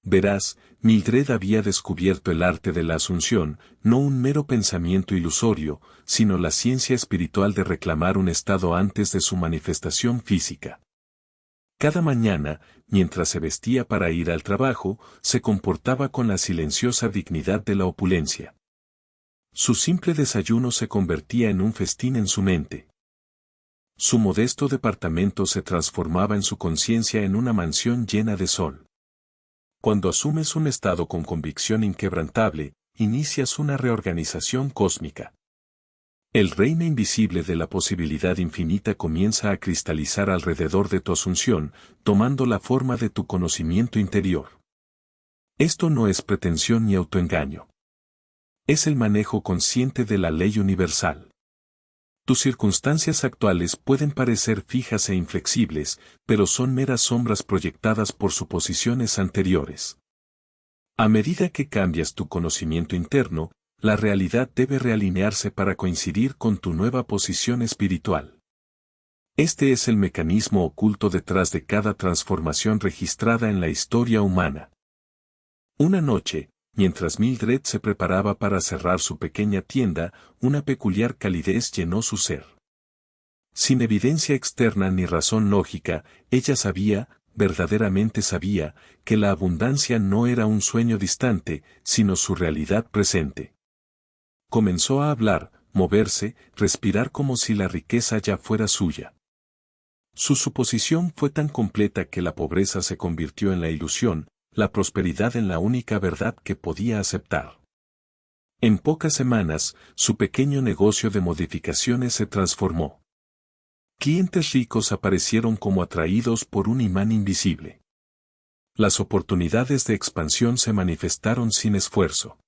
Verás, Mildred había descubierto el arte de la asunción, no un mero pensamiento ilusorio, sino la ciencia espiritual de reclamar un estado antes de su manifestación física. Cada mañana, mientras se vestía para ir al trabajo, se comportaba con la silenciosa dignidad de la opulencia. Su simple desayuno se convertía en un festín en su mente. Su modesto departamento se transformaba en su conciencia en una mansión llena de sol. Cuando asumes un estado con convicción inquebrantable, inicias una reorganización cósmica. El reino invisible de la posibilidad infinita comienza a cristalizar alrededor de tu asunción, tomando la forma de tu conocimiento interior. Esto no es pretensión ni autoengaño. Es el manejo consciente de la ley universal. Tus circunstancias actuales pueden parecer fijas e inflexibles, pero son meras sombras proyectadas por suposiciones anteriores. A medida que cambias tu conocimiento interno, la realidad debe realinearse para coincidir con tu nueva posición espiritual. Este es el mecanismo oculto detrás de cada transformación registrada en la historia humana. Una noche, mientras Mildred se preparaba para cerrar su pequeña tienda, una peculiar calidez llenó su ser. Sin evidencia externa ni razón lógica, ella sabía, verdaderamente sabía, que la abundancia no era un sueño distante, sino su realidad presente. Comenzó a hablar, moverse, respirar como si la riqueza ya fuera suya. Su suposición fue tan completa que la pobreza se convirtió en la ilusión, la prosperidad en la única verdad que podía aceptar. En pocas semanas, su pequeño negocio de modificaciones se transformó. Clientes ricos aparecieron como atraídos por un imán invisible. Las oportunidades de expansión se manifestaron sin esfuerzo.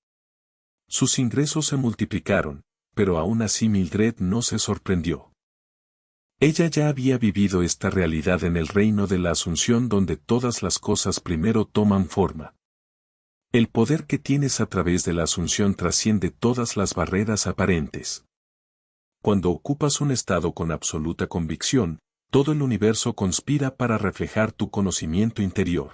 Sus ingresos se multiplicaron, pero aún así Mildred no se sorprendió. Ella ya había vivido esta realidad en el reino de la Asunción donde todas las cosas primero toman forma. El poder que tienes a través de la Asunción trasciende todas las barreras aparentes. Cuando ocupas un estado con absoluta convicción, todo el universo conspira para reflejar tu conocimiento interior.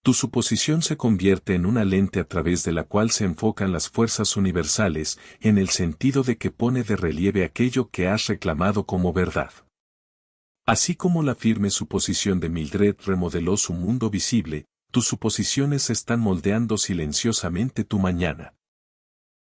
Tu suposición se convierte en una lente a través de la cual se enfocan las fuerzas universales, en el sentido de que pone de relieve aquello que has reclamado como verdad. Así como la firme suposición de Mildred remodeló su mundo visible, tus suposiciones están moldeando silenciosamente tu mañana.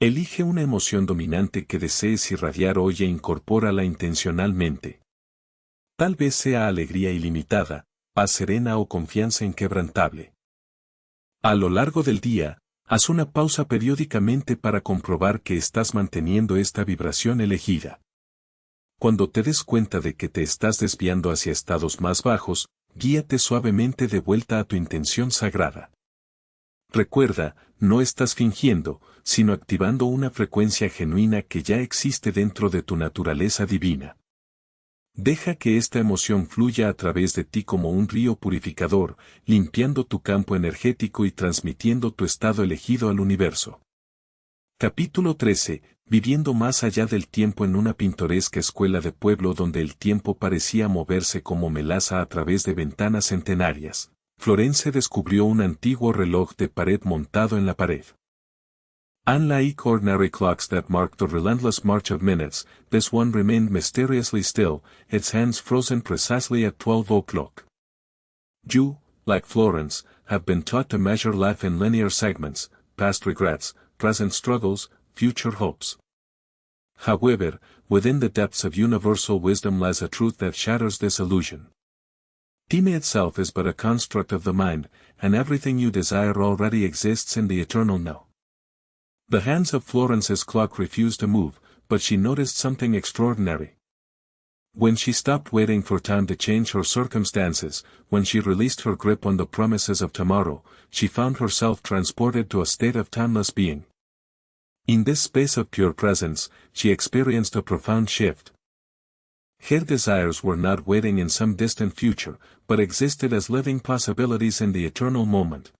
Elige una emoción dominante que desees irradiar hoy e incorpórala intencionalmente. Tal vez sea alegría ilimitada, paz serena o confianza inquebrantable. A lo largo del día, haz una pausa periódicamente para comprobar que estás manteniendo esta vibración elegida. Cuando te des cuenta de que te estás desviando hacia estados más bajos, guíate suavemente de vuelta a tu intención sagrada. Recuerda, no estás fingiendo, sino activando una frecuencia genuina que ya existe dentro de tu naturaleza divina. Deja que esta emoción fluya a través de ti como un río purificador, limpiando tu campo energético y transmitiendo tu estado elegido al universo. Capítulo 13. Viviendo más allá del tiempo en una pintoresca escuela de pueblo donde el tiempo parecía moverse como melaza a través de ventanas centenarias, Florence descubrió un antiguo reloj de pared montado en la pared. Unlike ordinary clocks that marked the relentless march of minutes, this one remained mysteriously still, its hands frozen precisely at 12 o'clock. You, like Florence, have been taught to measure life in linear segments, past regrets, present struggles, future hopes. However, within the depths of universal wisdom lies a truth that shatters this illusion. Time itself is but a construct of the mind, and everything you desire already exists in the eternal now. The hands of Florence's clock refused to move, but she noticed something extraordinary. When she stopped waiting for time to change her circumstances, when she released her grip on the promises of tomorrow, she found herself transported to a state of timeless being. In this space of pure presence, she experienced a profound shift. Her desires were not waiting in some distant future, but existed as living possibilities in the eternal moment.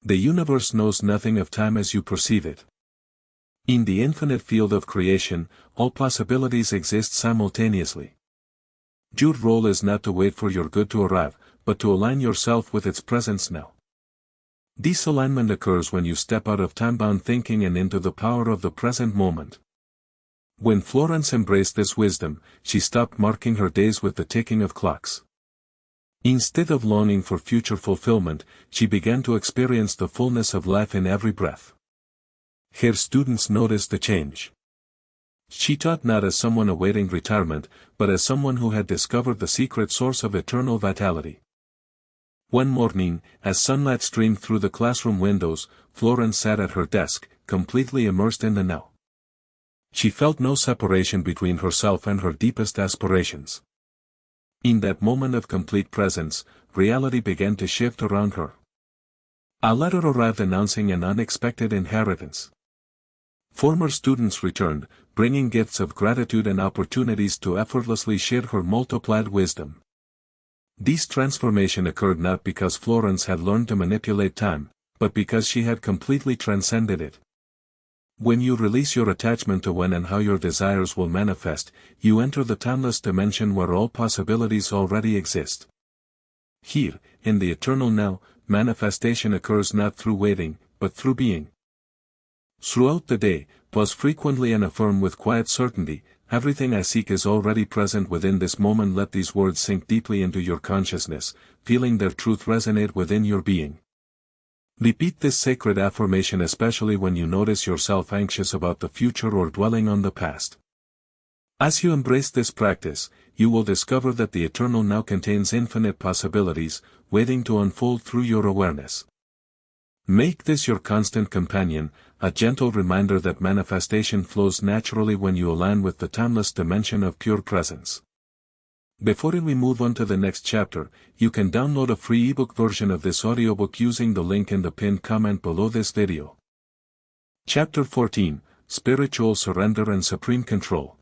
The universe knows nothing of time as you perceive it. In the infinite field of creation, all possibilities exist simultaneously. Your role is not to wait for your good to arrive, but to align yourself with its presence now. This alignment occurs when you step out of time-bound thinking and into the power of the present moment. When Florence embraced this wisdom, she stopped marking her days with the ticking of clocks. Instead of longing for future fulfillment, she began to experience the fullness of life in every breath. Her students noticed the change. She taught not as someone awaiting retirement, but as someone who had discovered the secret source of eternal vitality. One morning, as sunlight streamed through the classroom windows, Florence sat at her desk, completely immersed in the now. She felt no separation between herself and her deepest aspirations. In that moment of complete presence, reality began to shift around her. A letter arrived announcing an unexpected inheritance. Former students returned, bringing gifts of gratitude and opportunities to effortlessly share her multiplied wisdom. This transformation occurred not because Florence had learned to manipulate time, but because she had completely transcended it. When you release your attachment to when and how your desires will manifest, you enter the timeless dimension where all possibilities already exist. Here, in the eternal now, manifestation occurs not through waiting, but through being. Throughout the day, pause frequently and affirm with quiet certainty, everything I seek is already present within this moment. Let these words sink deeply into your consciousness, feeling their truth resonate within your being. Repeat this sacred affirmation especially when you notice yourself anxious about the future or dwelling on the past. As you embrace this practice, you will discover that the eternal now contains infinite possibilities, waiting to unfold through your awareness. Make this your constant companion, a gentle reminder that manifestation flows naturally when you align with the timeless dimension of pure presence. Before we move on to the next chapter, you can download a free ebook version of this audiobook using the link in the pinned comment below this video. Chapter 14, Spiritual Surrender and Supreme Control.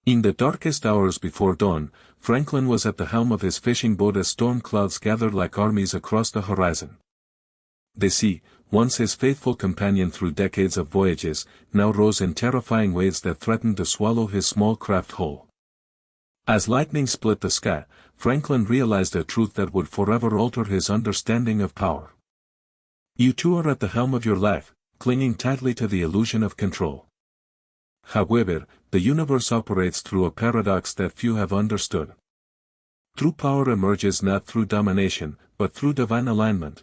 In the darkest hours before dawn, Franklin was at the helm of his fishing boat as storm clouds gathered like armies across the horizon. The sea, once his faithful companion through decades of voyages, now rose in terrifying waves that threatened to swallow his small craft whole. As lightning split the sky, Franklin realized a truth that would forever alter his understanding of power. You too are at the helm of your life, clinging tightly to the illusion of control. However, the universe operates through a paradox that few have understood. True power emerges not through domination, but through divine alignment.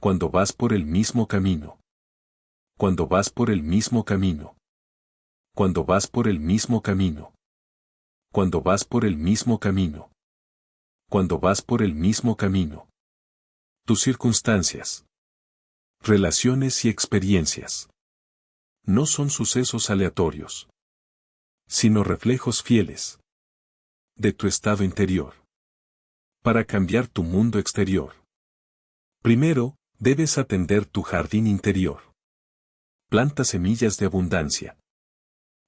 Cuando vas por el mismo camino. Cuando vas por el mismo camino. Cuando vas por el mismo camino. Cuando vas por el mismo camino. Cuando vas por el mismo camino. Tus circunstancias, relaciones y experiencias no son sucesos aleatorios, sino reflejos fieles de tu estado interior. Para cambiar tu mundo exterior, primero, debes atender tu jardín interior. Planta semillas de abundancia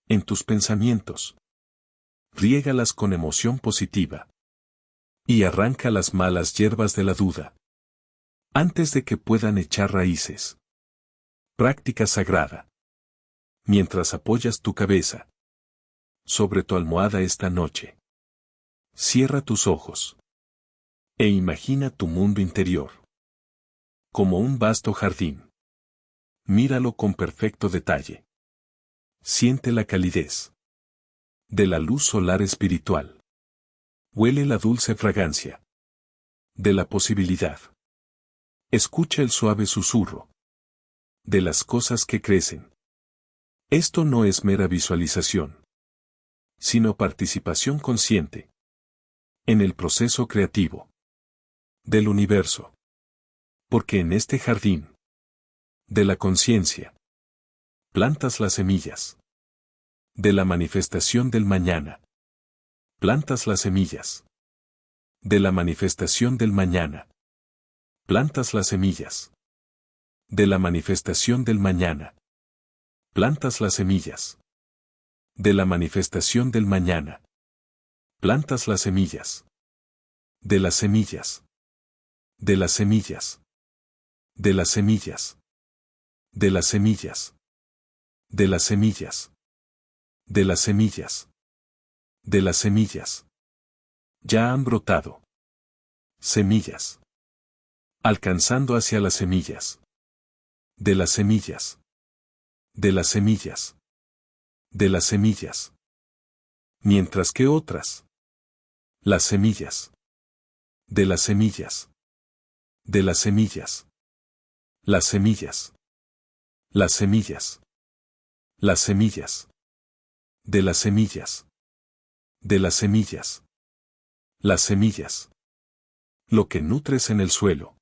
en tus pensamientos. Riégalas con emoción positiva. Y arranca las malas hierbas de la duda, antes de que puedan echar raíces. Práctica sagrada. Mientras apoyas tu cabeza sobre tu almohada esta noche, cierra tus ojos e imagina tu mundo interior como un vasto jardín. Míralo con perfecto detalle. Siente la calidez de la luz solar espiritual. Huele la dulce fragancia de la posibilidad. Escucha el suave susurro de las cosas que crecen. Esto no es mera visualización, sino participación consciente en el proceso creativo del universo. Porque en este jardín de la conciencia plantas las semillas de la manifestación del mañana. Plantas las semillas de la manifestación del mañana. Plantas las semillas de la manifestación del mañana. Plantas las semillas de la manifestación del mañana. Plantas las semillas de las semillas de las semillas de las semillas de las semillas de las semillas de las semillas de las semillas. Ya han brotado semillas, alcanzando hacia las semillas de las semillas de las semillas de las semillas, mientras que otras, las semillas de las semillas de las semillas, las semillas, las semillas, las semillas de las semillas de las semillas, las semillas. Lo que nutres en el suelo.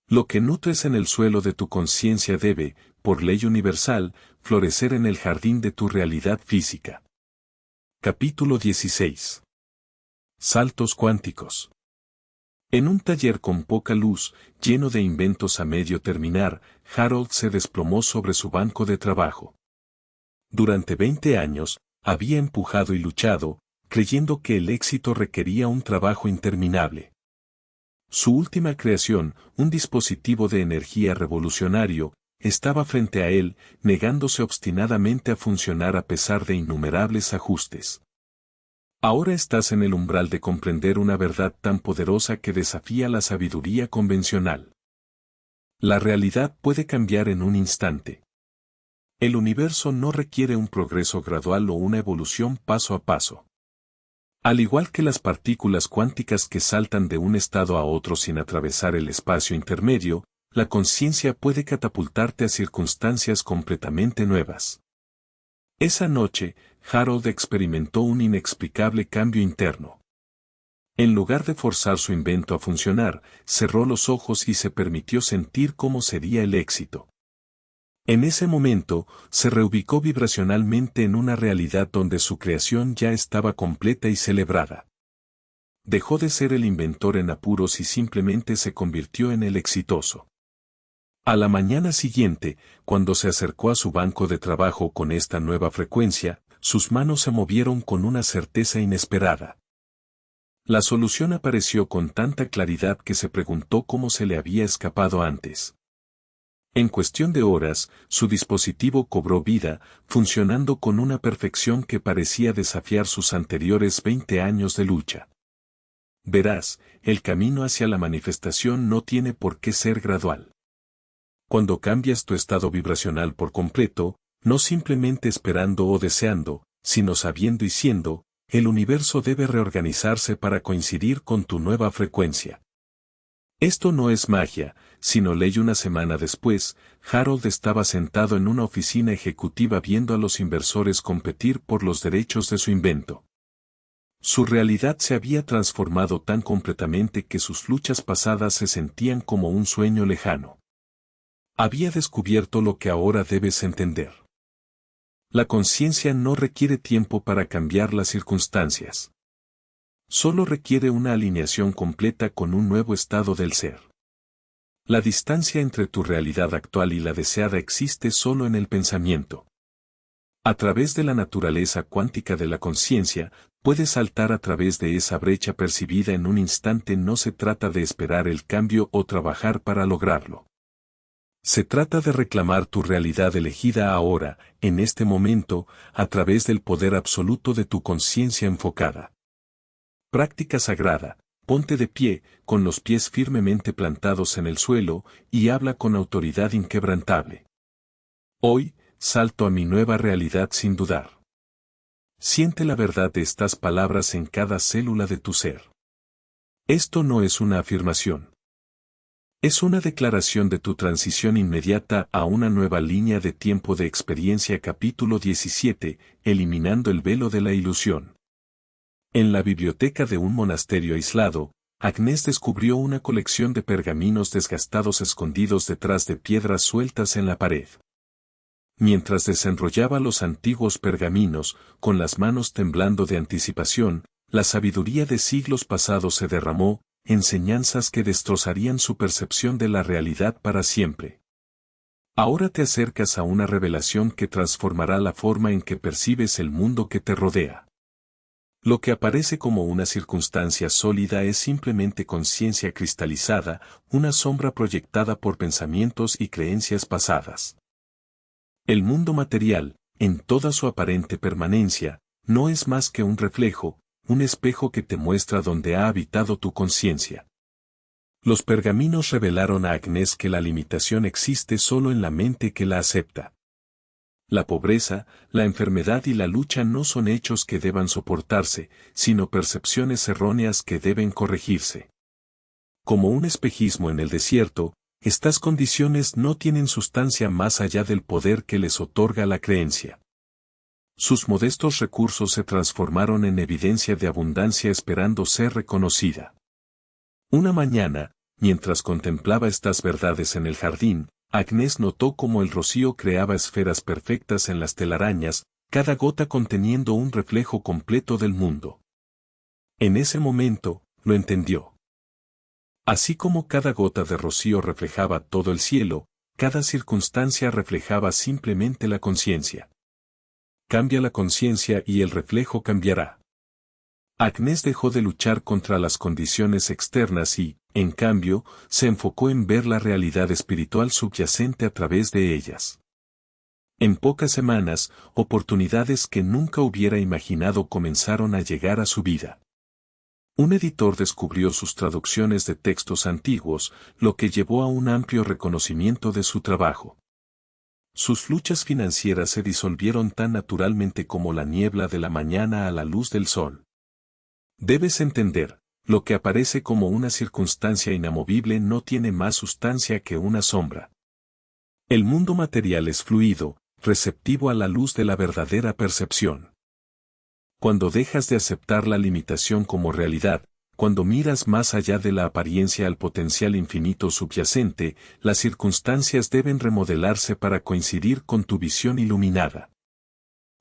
Lo que nutres en el suelo de tu conciencia debe, por ley universal, florecer en el jardín de tu realidad física. Capítulo 16. Saltos cuánticos. En un taller con poca luz, lleno de inventos a medio terminar, Harold se desplomó sobre su banco de trabajo. Durante 20 años, había empujado y luchado, creyendo que el éxito requería un trabajo interminable. Su última creación, un dispositivo de energía revolucionario, estaba frente a él, negándose obstinadamente a funcionar a pesar de innumerables ajustes. Ahora estás en el umbral de comprender una verdad tan poderosa que desafía la sabiduría convencional. La realidad puede cambiar en un instante. El universo no requiere un progreso gradual o una evolución paso a paso. Al igual que las partículas cuánticas que saltan de un estado a otro sin atravesar el espacio intermedio, la conciencia puede catapultarte a circunstancias completamente nuevas. Esa noche, Harold experimentó un inexplicable cambio interno. En lugar de forzar su invento a funcionar, cerró los ojos y se permitió sentir cómo sería el éxito. En ese momento, se reubicó vibracionalmente en una realidad donde su creación ya estaba completa y celebrada. Dejó de ser el inventor en apuros y simplemente se convirtió en el exitoso. A la mañana siguiente, cuando se acercó a su banco de trabajo con esta nueva frecuencia, sus manos se movieron con una certeza inesperada. La solución apareció con tanta claridad que se preguntó cómo se le había escapado antes. En cuestión de horas, su dispositivo cobró vida, funcionando con una perfección que parecía desafiar sus anteriores 20 años de lucha. Verás, el camino hacia la manifestación no tiene por qué ser gradual. Cuando cambias tu estado vibracional por completo, no simplemente esperando o deseando, sino sabiendo y siendo, el universo debe reorganizarse para coincidir con tu nueva frecuencia. Esto no es magia, sino ley una semana después, Harold estaba sentado en una oficina ejecutiva viendo a los inversores competir por los derechos de su invento. Su realidad se había transformado tan completamente que sus luchas pasadas se sentían como un sueño lejano. Había descubierto lo que ahora debes entender. La conciencia no requiere tiempo para cambiar las circunstancias. Solo requiere una alineación completa con un nuevo estado del ser. La distancia entre tu realidad actual y la deseada existe solo en el pensamiento. A través de la naturaleza cuántica de la conciencia, puedes saltar a través de esa brecha percibida en un instante. No se trata de esperar el cambio o trabajar para lograrlo. Se trata de reclamar tu realidad elegida ahora, en este momento, a través del poder absoluto de tu conciencia enfocada. Práctica sagrada. Ponte de pie, con los pies firmemente plantados en el suelo, y habla con autoridad inquebrantable. Hoy, salto a mi nueva realidad sin dudar. Siente la verdad de estas palabras en cada célula de tu ser. Esto no es una afirmación. Es una declaración de tu transición inmediata a una nueva línea de tiempo de experiencia. Capítulo 17, eliminando el velo de la ilusión. En la biblioteca de un monasterio aislado, Agnes descubrió una colección de pergaminos desgastados escondidos detrás de piedras sueltas en la pared. Mientras desenrollaba los antiguos pergaminos, con las manos temblando de anticipación, la sabiduría de siglos pasados se derramó, enseñanzas que destrozarían su percepción de la realidad para siempre. Ahora te acercas a una revelación que transformará la forma en que percibes el mundo que te rodea. Lo que aparece como una circunstancia sólida es simplemente conciencia cristalizada, una sombra proyectada por pensamientos y creencias pasadas. El mundo material, en toda su aparente permanencia, no es más que un reflejo, un espejo que te muestra dónde ha habitado tu conciencia. Los pergaminos revelaron a Agnes que la limitación existe solo en la mente que la acepta. La pobreza, la enfermedad y la lucha no son hechos que deban soportarse, sino percepciones erróneas que deben corregirse. Como un espejismo en el desierto, estas condiciones no tienen sustancia más allá del poder que les otorga la creencia. Sus modestos recursos se transformaron en evidencia de abundancia esperando ser reconocida. Una mañana, mientras contemplaba estas verdades en el jardín, Agnes notó cómo el rocío creaba esferas perfectas en las telarañas, cada gota conteniendo un reflejo completo del mundo. En ese momento, lo entendió. Así como cada gota de rocío reflejaba todo el cielo, cada circunstancia reflejaba simplemente la conciencia. Cambia la conciencia y el reflejo cambiará. Agnes dejó de luchar contra las condiciones externas y, en cambio, se enfocó en ver la realidad espiritual subyacente a través de ellas. En pocas semanas, oportunidades que nunca hubiera imaginado comenzaron a llegar a su vida. Un editor descubrió sus traducciones de textos antiguos, lo que llevó a un amplio reconocimiento de su trabajo. Sus luchas financieras se disolvieron tan naturalmente como la niebla de la mañana a la luz del sol. Debes entender, lo que aparece como una circunstancia inamovible no tiene más sustancia que una sombra. El mundo material es fluido, receptivo a la luz de la verdadera percepción. Cuando dejas de aceptar la limitación como realidad, cuando miras más allá de la apariencia al potencial infinito subyacente, las circunstancias deben remodelarse para coincidir con tu visión iluminada.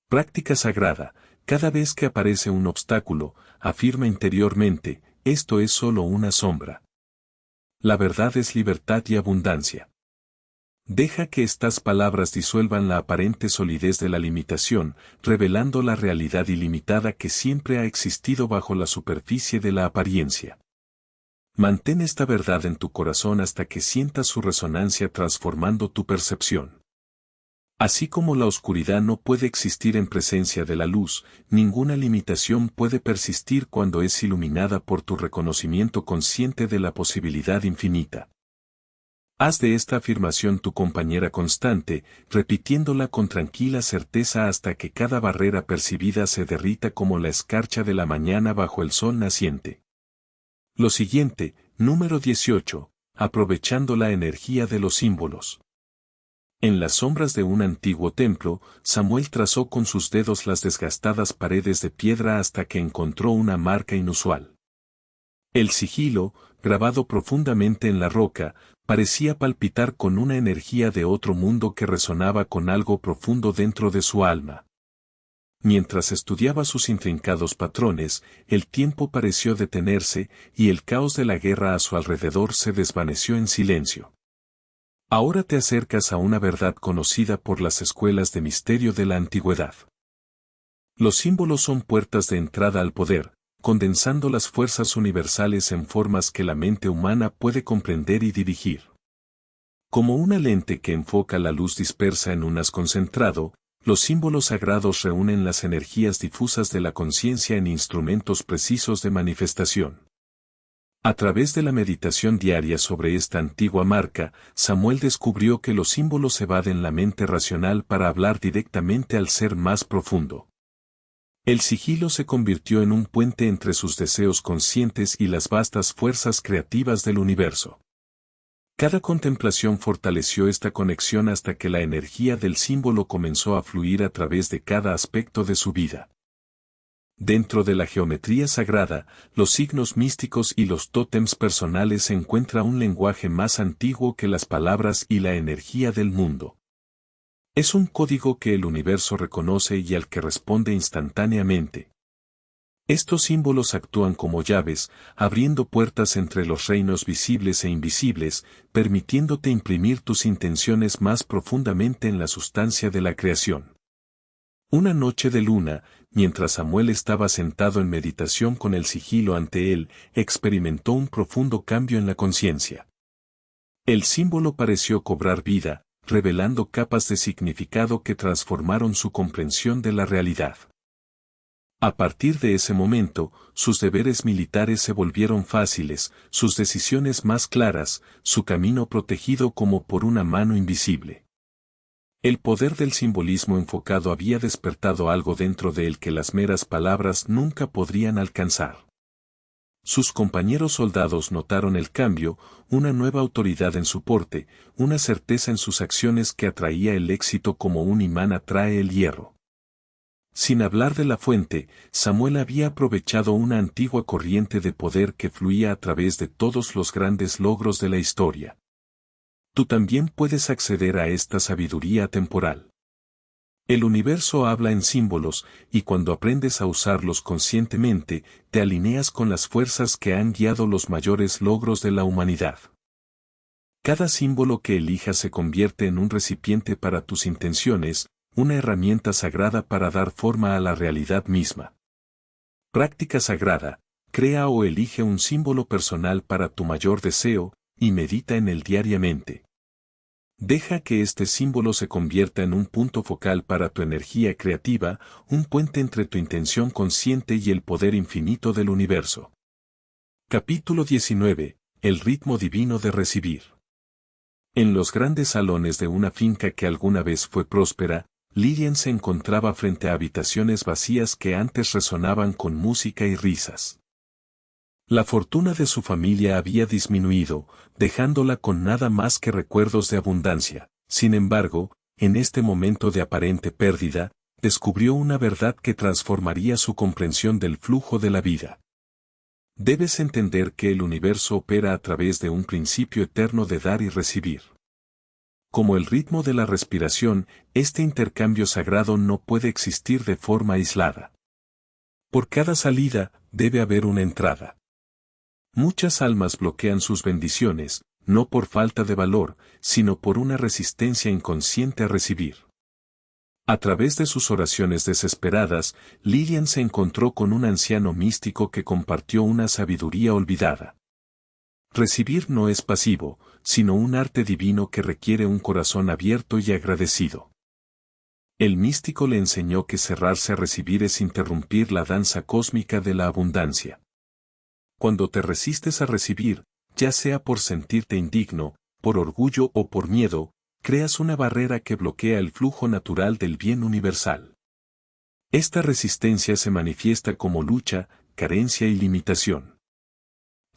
Práctica sagrada. Cada vez que aparece un obstáculo, afirma interiormente, esto es solo una sombra. La verdad es libertad y abundancia. Deja que estas palabras disuelvan la aparente solidez de la limitación, revelando la realidad ilimitada que siempre ha existido bajo la superficie de la apariencia. Mantén esta verdad en tu corazón hasta que sientas su resonancia transformando tu percepción. Así como la oscuridad no puede existir en presencia de la luz, ninguna limitación puede persistir cuando es iluminada por tu reconocimiento consciente de la posibilidad infinita. Haz de esta afirmación tu compañera constante, repitiéndola con tranquila certeza hasta que cada barrera percibida se derrita como la escarcha de la mañana bajo el sol naciente. Lo siguiente, número 18. aprovechando la energía de los símbolos. En las sombras de un antiguo templo, Samuel trazó con sus dedos las desgastadas paredes de piedra hasta que encontró una marca inusual. El sigilo, grabado profundamente en la roca, parecía palpitar con una energía de otro mundo que resonaba con algo profundo dentro de su alma. Mientras estudiaba sus intrincados patrones, el tiempo pareció detenerse y el caos de la guerra a su alrededor se desvaneció en silencio. Ahora te acercas a una verdad conocida por las escuelas de misterio de la antigüedad. Los símbolos son puertas de entrada al poder, condensando las fuerzas universales en formas que la mente humana puede comprender y dirigir. Como una lente que enfoca la luz dispersa en un haz concentrado, los símbolos sagrados reúnen las energías difusas de la conciencia en instrumentos precisos de manifestación. A través de la meditación diaria sobre esta antigua marca, Samuel descubrió que los símbolos evaden la mente racional para hablar directamente al ser más profundo. El sigilo se convirtió en un puente entre sus deseos conscientes y las vastas fuerzas creativas del universo. Cada contemplación fortaleció esta conexión hasta que la energía del símbolo comenzó a fluir a través de cada aspecto de su vida. Dentro de la geometría sagrada, los signos místicos y los tótems personales se encuentra un lenguaje más antiguo que las palabras y la energía del mundo. Es un código que el universo reconoce y al que responde instantáneamente. Estos símbolos actúan como llaves, abriendo puertas entre los reinos visibles e invisibles, permitiéndote imprimir tus intenciones más profundamente en la sustancia de la creación. Una noche de luna, mientras Samuel estaba sentado en meditación con el sigilo ante él, experimentó un profundo cambio en la conciencia. El símbolo pareció cobrar vida, revelando capas de significado que transformaron su comprensión de la realidad. A partir de ese momento, sus deberes militares se volvieron fáciles, sus decisiones más claras, su camino protegido como por una mano invisible. El poder del simbolismo enfocado había despertado algo dentro de él que las meras palabras nunca podrían alcanzar. Sus compañeros soldados notaron el cambio, una nueva autoridad en su porte, una certeza en sus acciones que atraía el éxito como un imán atrae el hierro. Sin hablar de la fuente, Samuel había aprovechado una antigua corriente de poder que fluía a través de todos los grandes logros de la historia. Tú también puedes acceder a esta sabiduría temporal. El universo habla en símbolos, y cuando aprendes a usarlos conscientemente, te alineas con las fuerzas que han guiado los mayores logros de la humanidad. Cada símbolo que elijas se convierte en un recipiente para tus intenciones, una herramienta sagrada para dar forma a la realidad misma. Práctica sagrada, crea o elige un símbolo personal para tu mayor deseo, y medita en él diariamente. Deja que este símbolo se convierta en un punto focal para tu energía creativa, un puente entre tu intención consciente y el poder infinito del universo. Capítulo 19. El ritmo divino de recibir. En los grandes salones de una finca que alguna vez fue próspera, Lillian se encontraba frente a habitaciones vacías que antes resonaban con música y risas. La fortuna de su familia había disminuido, dejándola con nada más que recuerdos de abundancia. Sin embargo, en este momento de aparente pérdida, descubrió una verdad que transformaría su comprensión del flujo de la vida. Debes entender que el universo opera a través de un principio eterno de dar y recibir. Como el ritmo de la respiración, este intercambio sagrado no puede existir de forma aislada. Por cada salida, debe haber una entrada. Muchas almas bloquean sus bendiciones, no por falta de valor, sino por una resistencia inconsciente a recibir. A través de sus oraciones desesperadas, Lillian se encontró con un anciano místico que compartió una sabiduría olvidada. Recibir no es pasivo, sino un arte divino que requiere un corazón abierto y agradecido. El místico le enseñó que cerrarse a recibir es interrumpir la danza cósmica de la abundancia. Cuando te resistes a recibir, ya sea por sentirte indigno, por orgullo o por miedo, creas una barrera que bloquea el flujo natural del bien universal. Esta resistencia se manifiesta como lucha, carencia y limitación.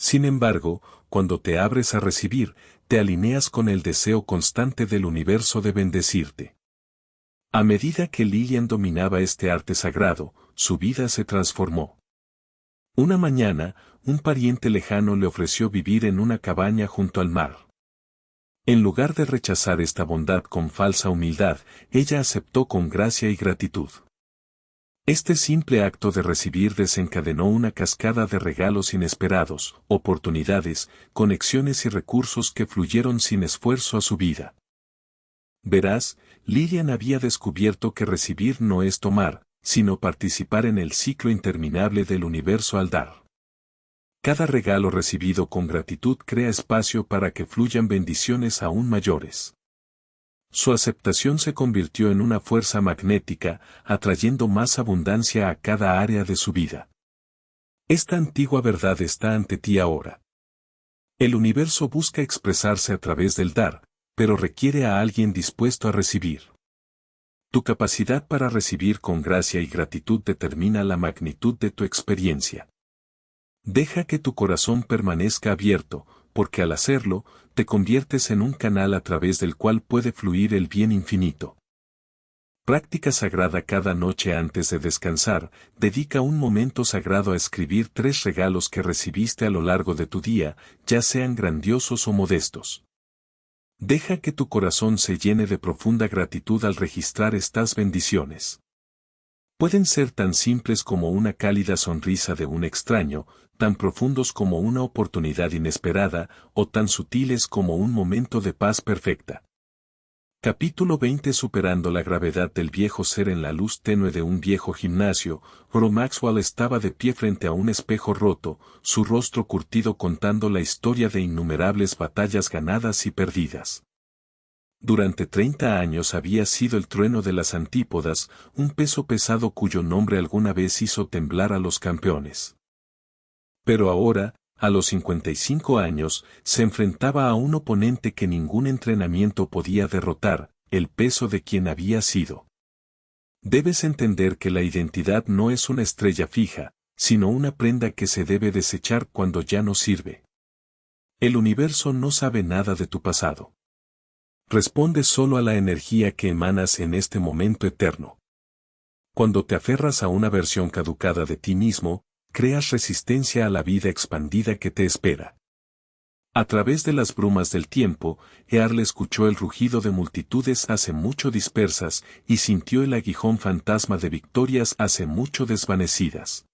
Sin embargo, cuando te abres a recibir, te alineas con el deseo constante del universo de bendecirte. A medida que Lillian dominaba este arte sagrado, su vida se transformó. Una mañana, un pariente lejano le ofreció vivir en una cabaña junto al mar. En lugar de rechazar esta bondad con falsa humildad, ella aceptó con gracia y gratitud. Este simple acto de recibir desencadenó una cascada de regalos inesperados, oportunidades, conexiones y recursos que fluyeron sin esfuerzo a su vida. Verás, Lillian había descubierto que recibir no es tomar, sino participar en el ciclo interminable del universo al dar. Cada regalo recibido con gratitud crea espacio para que fluyan bendiciones aún mayores. Su aceptación se convirtió en una fuerza magnética, atrayendo más abundancia a cada área de su vida. Esta antigua verdad está ante ti ahora. El universo busca expresarse a través del dar, pero requiere a alguien dispuesto a recibir. Tu capacidad para recibir con gracia y gratitud determina la magnitud de tu experiencia. Deja que tu corazón permanezca abierto, porque al hacerlo, te conviertes en un canal a través del cual puede fluir el bien infinito. Práctica sagrada cada noche antes de descansar, dedica un momento sagrado a escribir 3 regalos que recibiste a lo largo de tu día, ya sean grandiosos o modestos. Deja que tu corazón se llene de profunda gratitud al registrar estas bendiciones. Pueden ser tan simples como una cálida sonrisa de un extraño, tan profundos como una oportunidad inesperada, o tan sutiles como un momento de paz perfecta. Capítulo 20. Superando la gravedad del viejo ser. En la luz tenue de un viejo gimnasio, Ro Maxwell estaba de pie frente a un espejo roto, su rostro curtido contando la historia de innumerables batallas ganadas y perdidas. Durante 30 años había sido el trueno de las antípodas, un peso pesado cuyo nombre alguna vez hizo temblar a los campeones. Pero ahora, a los 55 años, se enfrentaba a un oponente que ningún entrenamiento podía derrotar, el peso de quien había sido. Debes entender que la identidad no es una estrella fija, sino una prenda que se debe desechar cuando ya no sirve. El universo no sabe nada de tu pasado. Responde solo a la energía que emanas en este momento eterno. Cuando te aferras a una versión caducada de ti mismo, creas resistencia a la vida expandida que te espera. A través de las brumas del tiempo, Earl escuchó el rugido de multitudes hace mucho dispersas y sintió el aguijón fantasma de victorias hace mucho desvanecidas.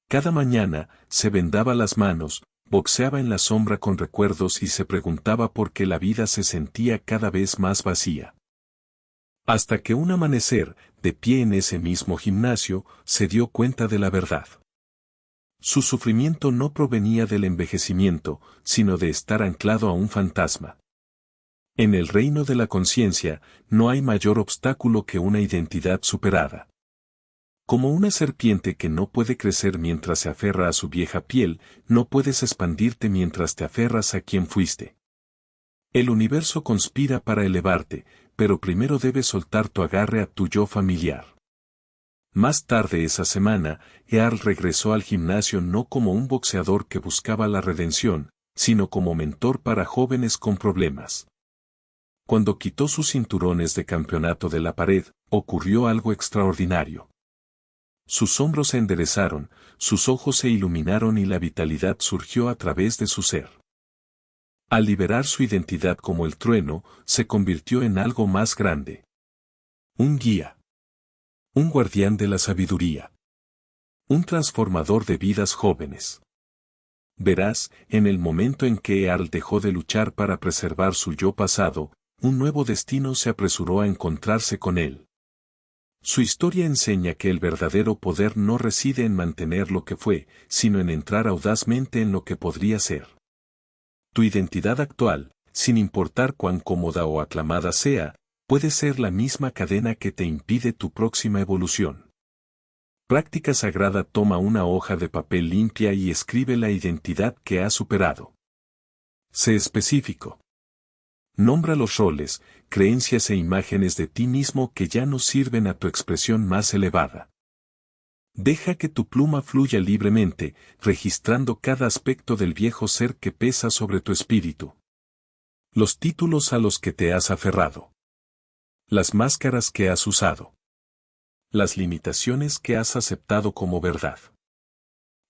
Cada mañana, se vendaba las manos, boxeaba en la sombra con recuerdos y se preguntaba por qué la vida se sentía cada vez más vacía. Hasta que un amanecer, de pie en ese mismo gimnasio, se dio cuenta de la verdad. Su sufrimiento no provenía del envejecimiento, sino de estar anclado a un fantasma. En el reino de la conciencia, no hay mayor obstáculo que una identidad superada. Como una serpiente que no puede crecer mientras se aferra a su vieja piel, no puedes expandirte mientras te aferras a quien fuiste. El universo conspira para elevarte, pero primero debes soltar tu agarre a tu yo familiar. Más tarde esa semana, Earl regresó al gimnasio no como un boxeador que buscaba la redención, sino como mentor para jóvenes con problemas. Cuando quitó sus cinturones de campeonato de la pared, ocurrió algo extraordinario. Sus hombros se enderezaron, sus ojos se iluminaron y la vitalidad surgió a través de su ser. Al liberar su identidad como el trueno, se convirtió en algo más grande. Un guía. Un guardián de la sabiduría. Un transformador de vidas jóvenes. Verás, en el momento en que Earl dejó de luchar para preservar su yo pasado, un nuevo destino se apresuró a encontrarse con él. Su historia enseña que el verdadero poder no reside en mantener lo que fue, sino en entrar audazmente en lo que podría ser. Tu identidad actual, sin importar cuán cómoda o aclamada sea, puede ser la misma cadena que te impide tu próxima evolución. Práctica sagrada. Toma una hoja de papel limpia y escribe la identidad que has superado. Sé específico. Nombra los roles, creencias e imágenes de ti mismo que ya no sirven a tu expresión más elevada. Deja que tu pluma fluya libremente, registrando cada aspecto del viejo ser que pesa sobre tu espíritu. Los títulos a los que te has aferrado. Las máscaras que has usado. Las limitaciones que has aceptado como verdad.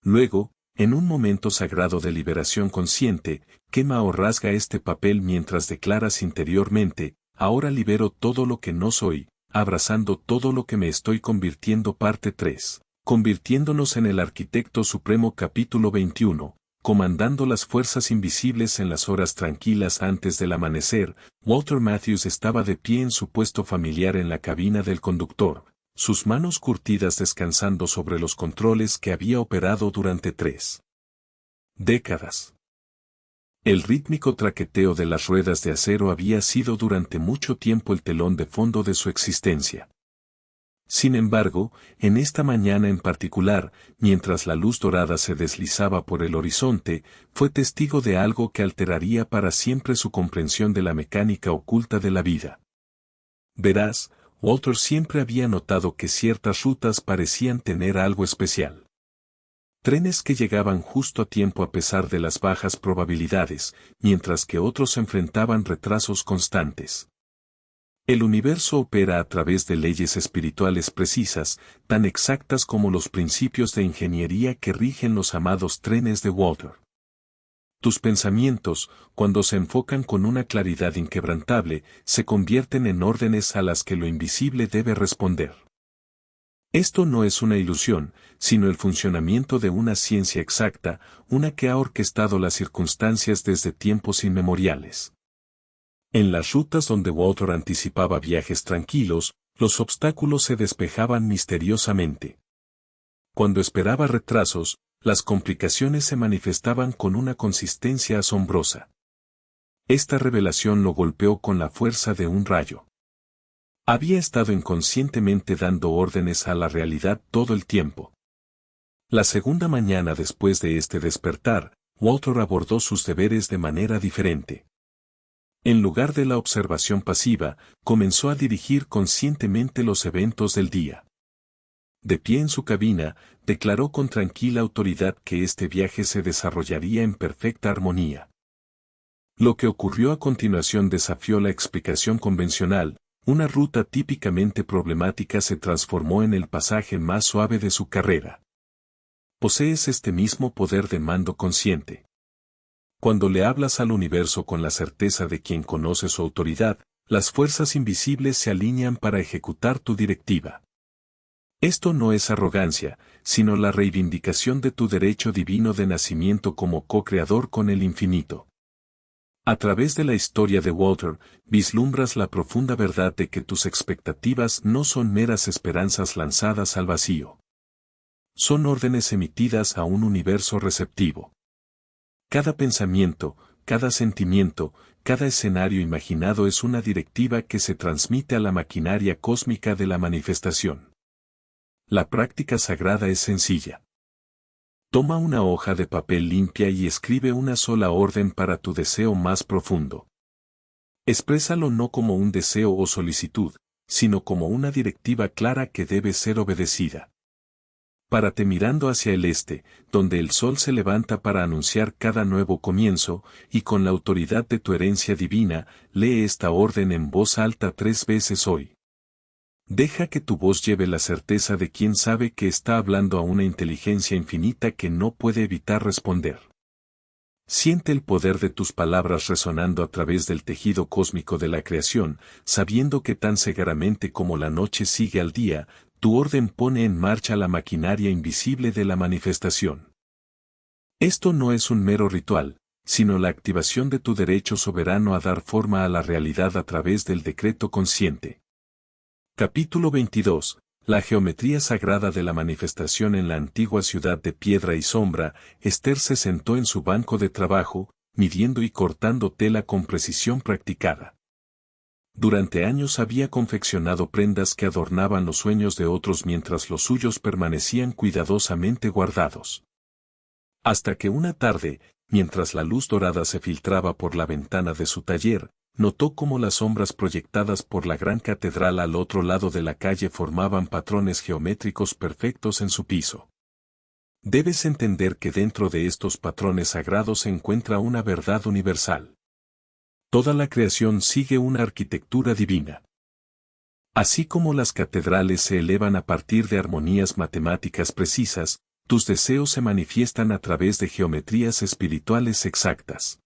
Luego, en un momento sagrado de liberación consciente, quema o rasga este papel mientras declaras interiormente, ahora libero todo lo que no soy, abrazando todo lo que me estoy convirtiendo. Parte 3. Convirtiéndonos en el Arquitecto Supremo. Capítulo 21. Comandando las fuerzas invisibles. En las horas tranquilas antes del amanecer, Walter Matthews estaba de pie en su puesto familiar en la cabina del conductor, sus manos curtidas descansando sobre los controles que había operado durante 3 décadas. El rítmico traqueteo de las ruedas de acero había sido durante mucho tiempo el telón de fondo de su existencia. Sin embargo, en esta mañana en particular, mientras la luz dorada se deslizaba por el horizonte, fue testigo de algo que alteraría para siempre su comprensión de la mecánica oculta de la vida. Verás, Walter siempre había notado que ciertas rutas parecían tener algo especial. Trenes que llegaban justo a tiempo a pesar de las bajas probabilidades, mientras que otros enfrentaban retrasos constantes. El universo opera a través de leyes espirituales precisas, tan exactas como los principios de ingeniería que rigen los amados trenes de Walter. Tus pensamientos, cuando se enfocan con una claridad inquebrantable, se convierten en órdenes a las que lo invisible debe responder. Esto no es una ilusión, sino el funcionamiento de una ciencia exacta, una que ha orquestado las circunstancias desde tiempos inmemoriales. En las rutas donde Walter anticipaba viajes tranquilos, los obstáculos se despejaban misteriosamente. Cuando esperaba retrasos, las complicaciones se manifestaban con una consistencia asombrosa. Esta revelación lo golpeó con la fuerza de un rayo. Había estado inconscientemente dando órdenes a la realidad todo el tiempo. La segunda mañana después de este despertar, Walter abordó sus deberes de manera diferente. En lugar de la observación pasiva, comenzó a dirigir conscientemente los eventos del día. De pie en su cabina, declaró con tranquila autoridad que este viaje se desarrollaría en perfecta armonía. Lo que ocurrió a continuación desafió la explicación convencional. Una ruta típicamente problemática se transformó en el pasaje más suave de su carrera. Posees este mismo poder de mando consciente. Cuando le hablas al universo con la certeza de quien conoce su autoridad, las fuerzas invisibles se alinean para ejecutar tu directiva. Esto no es arrogancia, sino la reivindicación de tu derecho divino de nacimiento como co-creador con el infinito. A través de la historia de Walter, vislumbras la profunda verdad de que tus expectativas no son meras esperanzas lanzadas al vacío. Son órdenes emitidas a un universo receptivo. Cada pensamiento, cada sentimiento, cada escenario imaginado es una directiva que se transmite a la maquinaria cósmica de la manifestación. La práctica sagrada es sencilla. Toma una hoja de papel limpia y escribe una sola orden para tu deseo más profundo. Exprésalo no como un deseo o solicitud, sino como una directiva clara que debe ser obedecida. Párate mirando hacia el este, donde el sol se levanta para anunciar cada nuevo comienzo, y con la autoridad de tu herencia divina, lee esta orden en voz alta 3 veces hoy. Deja que tu voz lleve la certeza de quien sabe que está hablando a una inteligencia infinita que no puede evitar responder. Siente el poder de tus palabras resonando a través del tejido cósmico de la creación, sabiendo que tan cegaramente como la noche sigue al día, tu orden pone en marcha la maquinaria invisible de la manifestación. Esto no es un mero ritual, sino la activación de tu derecho soberano a dar forma a la realidad a través del decreto consciente. Capítulo 22. La geometría sagrada de la manifestación. En la antigua ciudad de piedra y sombra, Esther se sentó en su banco de trabajo, midiendo y cortando tela con precisión practicada. Durante años había confeccionado prendas que adornaban los sueños de otros mientras los suyos permanecían cuidadosamente guardados. Hasta que una tarde, mientras la luz dorada se filtraba por la ventana de su taller, notó cómo las sombras proyectadas por la gran catedral al otro lado de la calle formaban patrones geométricos perfectos en su piso. Debes entender que dentro de estos patrones sagrados se encuentra una verdad universal. Toda la creación sigue una arquitectura divina. Así como las catedrales se elevan a partir de armonías matemáticas precisas, tus deseos se manifiestan a través de geometrías espirituales exactas.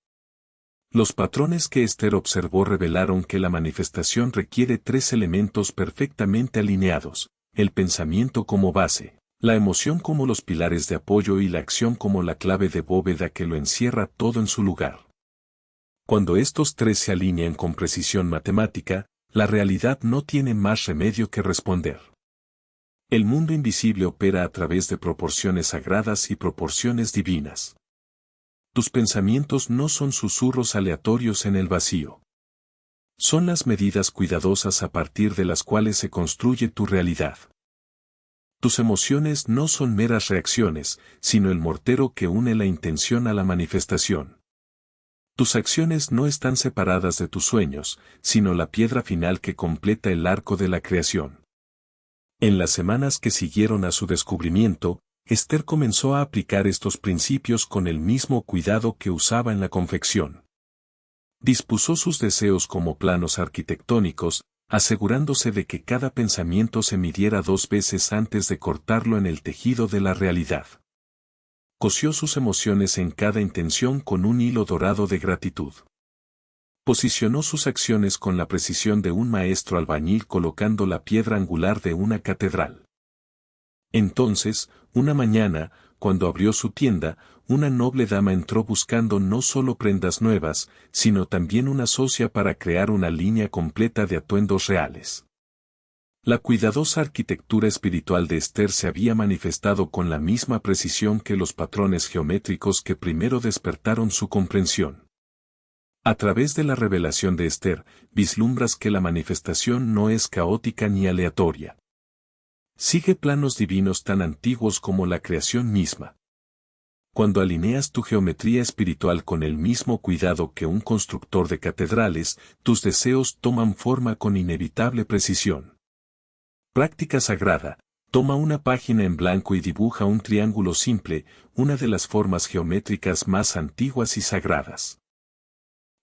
Los patrones que Esther observó revelaron que la manifestación requiere tres elementos perfectamente alineados: el pensamiento como base, la emoción como los pilares de apoyo y la acción como la clave de bóveda que lo encierra todo en su lugar. Cuando estos tres se alinean con precisión matemática, la realidad no tiene más remedio que responder. El mundo invisible opera a través de proporciones sagradas y proporciones divinas. Tus pensamientos no son susurros aleatorios en el vacío. Son las medidas cuidadosas a partir de las cuales se construye tu realidad. Tus emociones no son meras reacciones, sino el mortero que une la intención a la manifestación. Tus acciones no están separadas de tus sueños, sino la piedra final que completa el arco de la creación. En las semanas que siguieron a su descubrimiento, Esther comenzó a aplicar estos principios con el mismo cuidado que usaba en la confección. Dispuso sus deseos como planos arquitectónicos, asegurándose de que cada pensamiento se midiera 2 veces antes de cortarlo en el tejido de la realidad. Cosió sus emociones en cada intención con un hilo dorado de gratitud. Posicionó sus acciones con la precisión de un maestro albañil colocando la piedra angular de una catedral. Entonces, una mañana, cuando abrió su tienda, una noble dama entró buscando no solo prendas nuevas, sino también una socia para crear una línea completa de atuendos reales. La cuidadosa arquitectura espiritual de Esther se había manifestado con la misma precisión que los patrones geométricos que primero despertaron su comprensión. A través de la revelación de Esther, vislumbras que la manifestación no es caótica ni aleatoria. Sigue planos divinos tan antiguos como la creación misma. Cuando alineas tu geometría espiritual con el mismo cuidado que un constructor de catedrales, tus deseos toman forma con inevitable precisión. Práctica sagrada. Toma una página en blanco y dibuja un triángulo simple, una de las formas geométricas más antiguas y sagradas.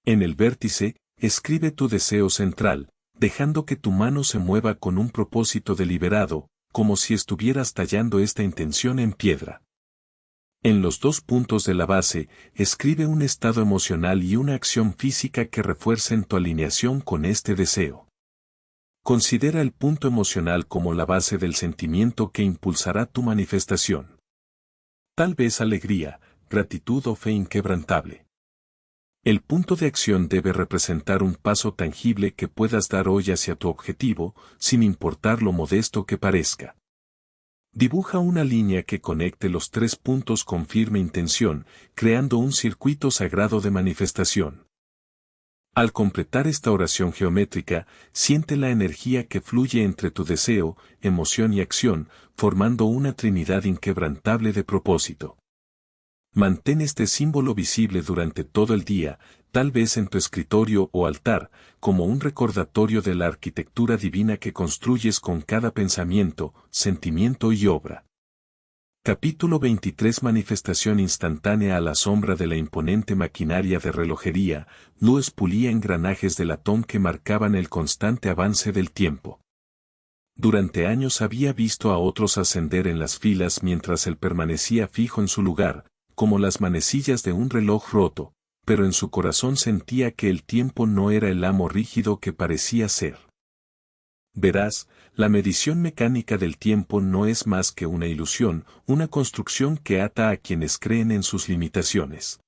En el vértice, escribe tu deseo central, dejando que tu mano se mueva con un propósito deliberado, como si estuvieras tallando esta intención en piedra. En los 2 puntos de la base, escribe un estado emocional y una acción física que refuercen tu alineación con este deseo. Considera el punto emocional como la base del sentimiento que impulsará tu manifestación. Tal vez alegría, gratitud o fe inquebrantable. El punto de acción debe representar un paso tangible que puedas dar hoy hacia tu objetivo, sin importar lo modesto que parezca. Dibuja una línea que conecte los 3 puntos con firme intención, creando un circuito sagrado de manifestación. Al completar esta oración geométrica, siente la energía que fluye entre tu deseo, emoción y acción, formando una trinidad inquebrantable de propósito. Mantén este símbolo visible durante todo el día, tal vez en tu escritorio o altar, como un recordatorio de la arquitectura divina que construyes con cada pensamiento, sentimiento y obra. Capítulo 23. Manifestación instantánea. A la sombra de la imponente maquinaria de relojería, Louis pulía engranajes de latón que marcaban el constante avance del tiempo. Durante años había visto a otros ascender en las filas mientras él permanecía fijo en su lugar, como las manecillas de un reloj roto, pero en su corazón sentía que el tiempo no era el amo rígido que parecía ser. Verás, la medición mecánica del tiempo no es más que una ilusión, una construcción que ata a quienes creen en sus limitaciones.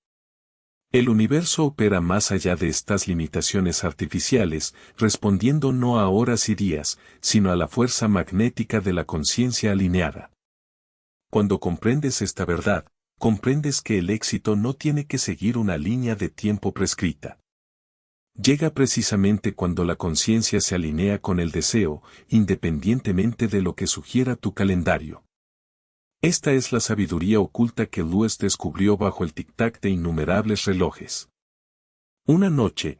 El universo opera más allá de estas limitaciones artificiales, respondiendo no a horas y días, sino a la fuerza magnética de la conciencia alineada. Cuando comprendes esta verdad, comprendes que el éxito no tiene que seguir una línea de tiempo prescrita. Llega precisamente cuando la conciencia se alinea con el deseo, independientemente de lo que sugiera tu calendario. Esta es la sabiduría oculta que Louis descubrió bajo el tic-tac de innumerables relojes. Una noche,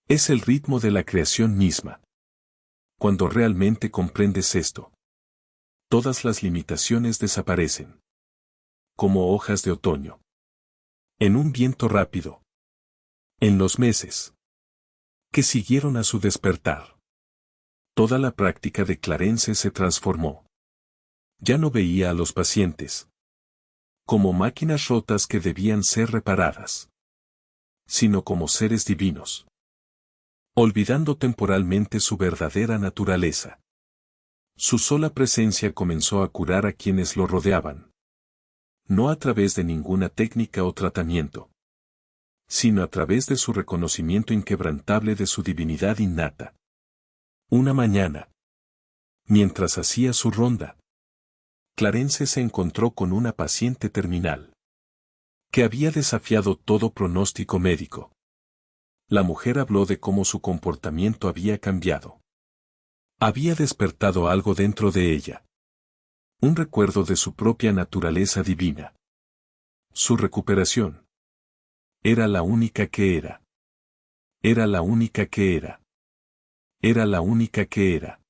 Es el ritmo de la creación misma. Cuando realmente comprendes esto, todas las limitaciones desaparecen. Como hojas de otoño. En un viento rápido. En los meses que siguieron a su despertar, toda la práctica de Clarence se transformó. Ya no veía a los pacientes como máquinas rotas que debían ser reparadas, sino como seres divinos, olvidando temporalmente su verdadera naturaleza. Su sola presencia comenzó a curar a quienes lo rodeaban. No a través de ninguna técnica o tratamiento, sino a través de su reconocimiento inquebrantable de su divinidad innata. Una mañana, mientras hacía su ronda, Clarence se encontró con una paciente terminal, que había desafiado todo pronóstico médico. La mujer habló de cómo su comportamiento había cambiado. Había despertado algo dentro de ella. Un recuerdo de su propia naturaleza divina. Su recuperación. Era la única que era. Era la única que era. Era la única que era.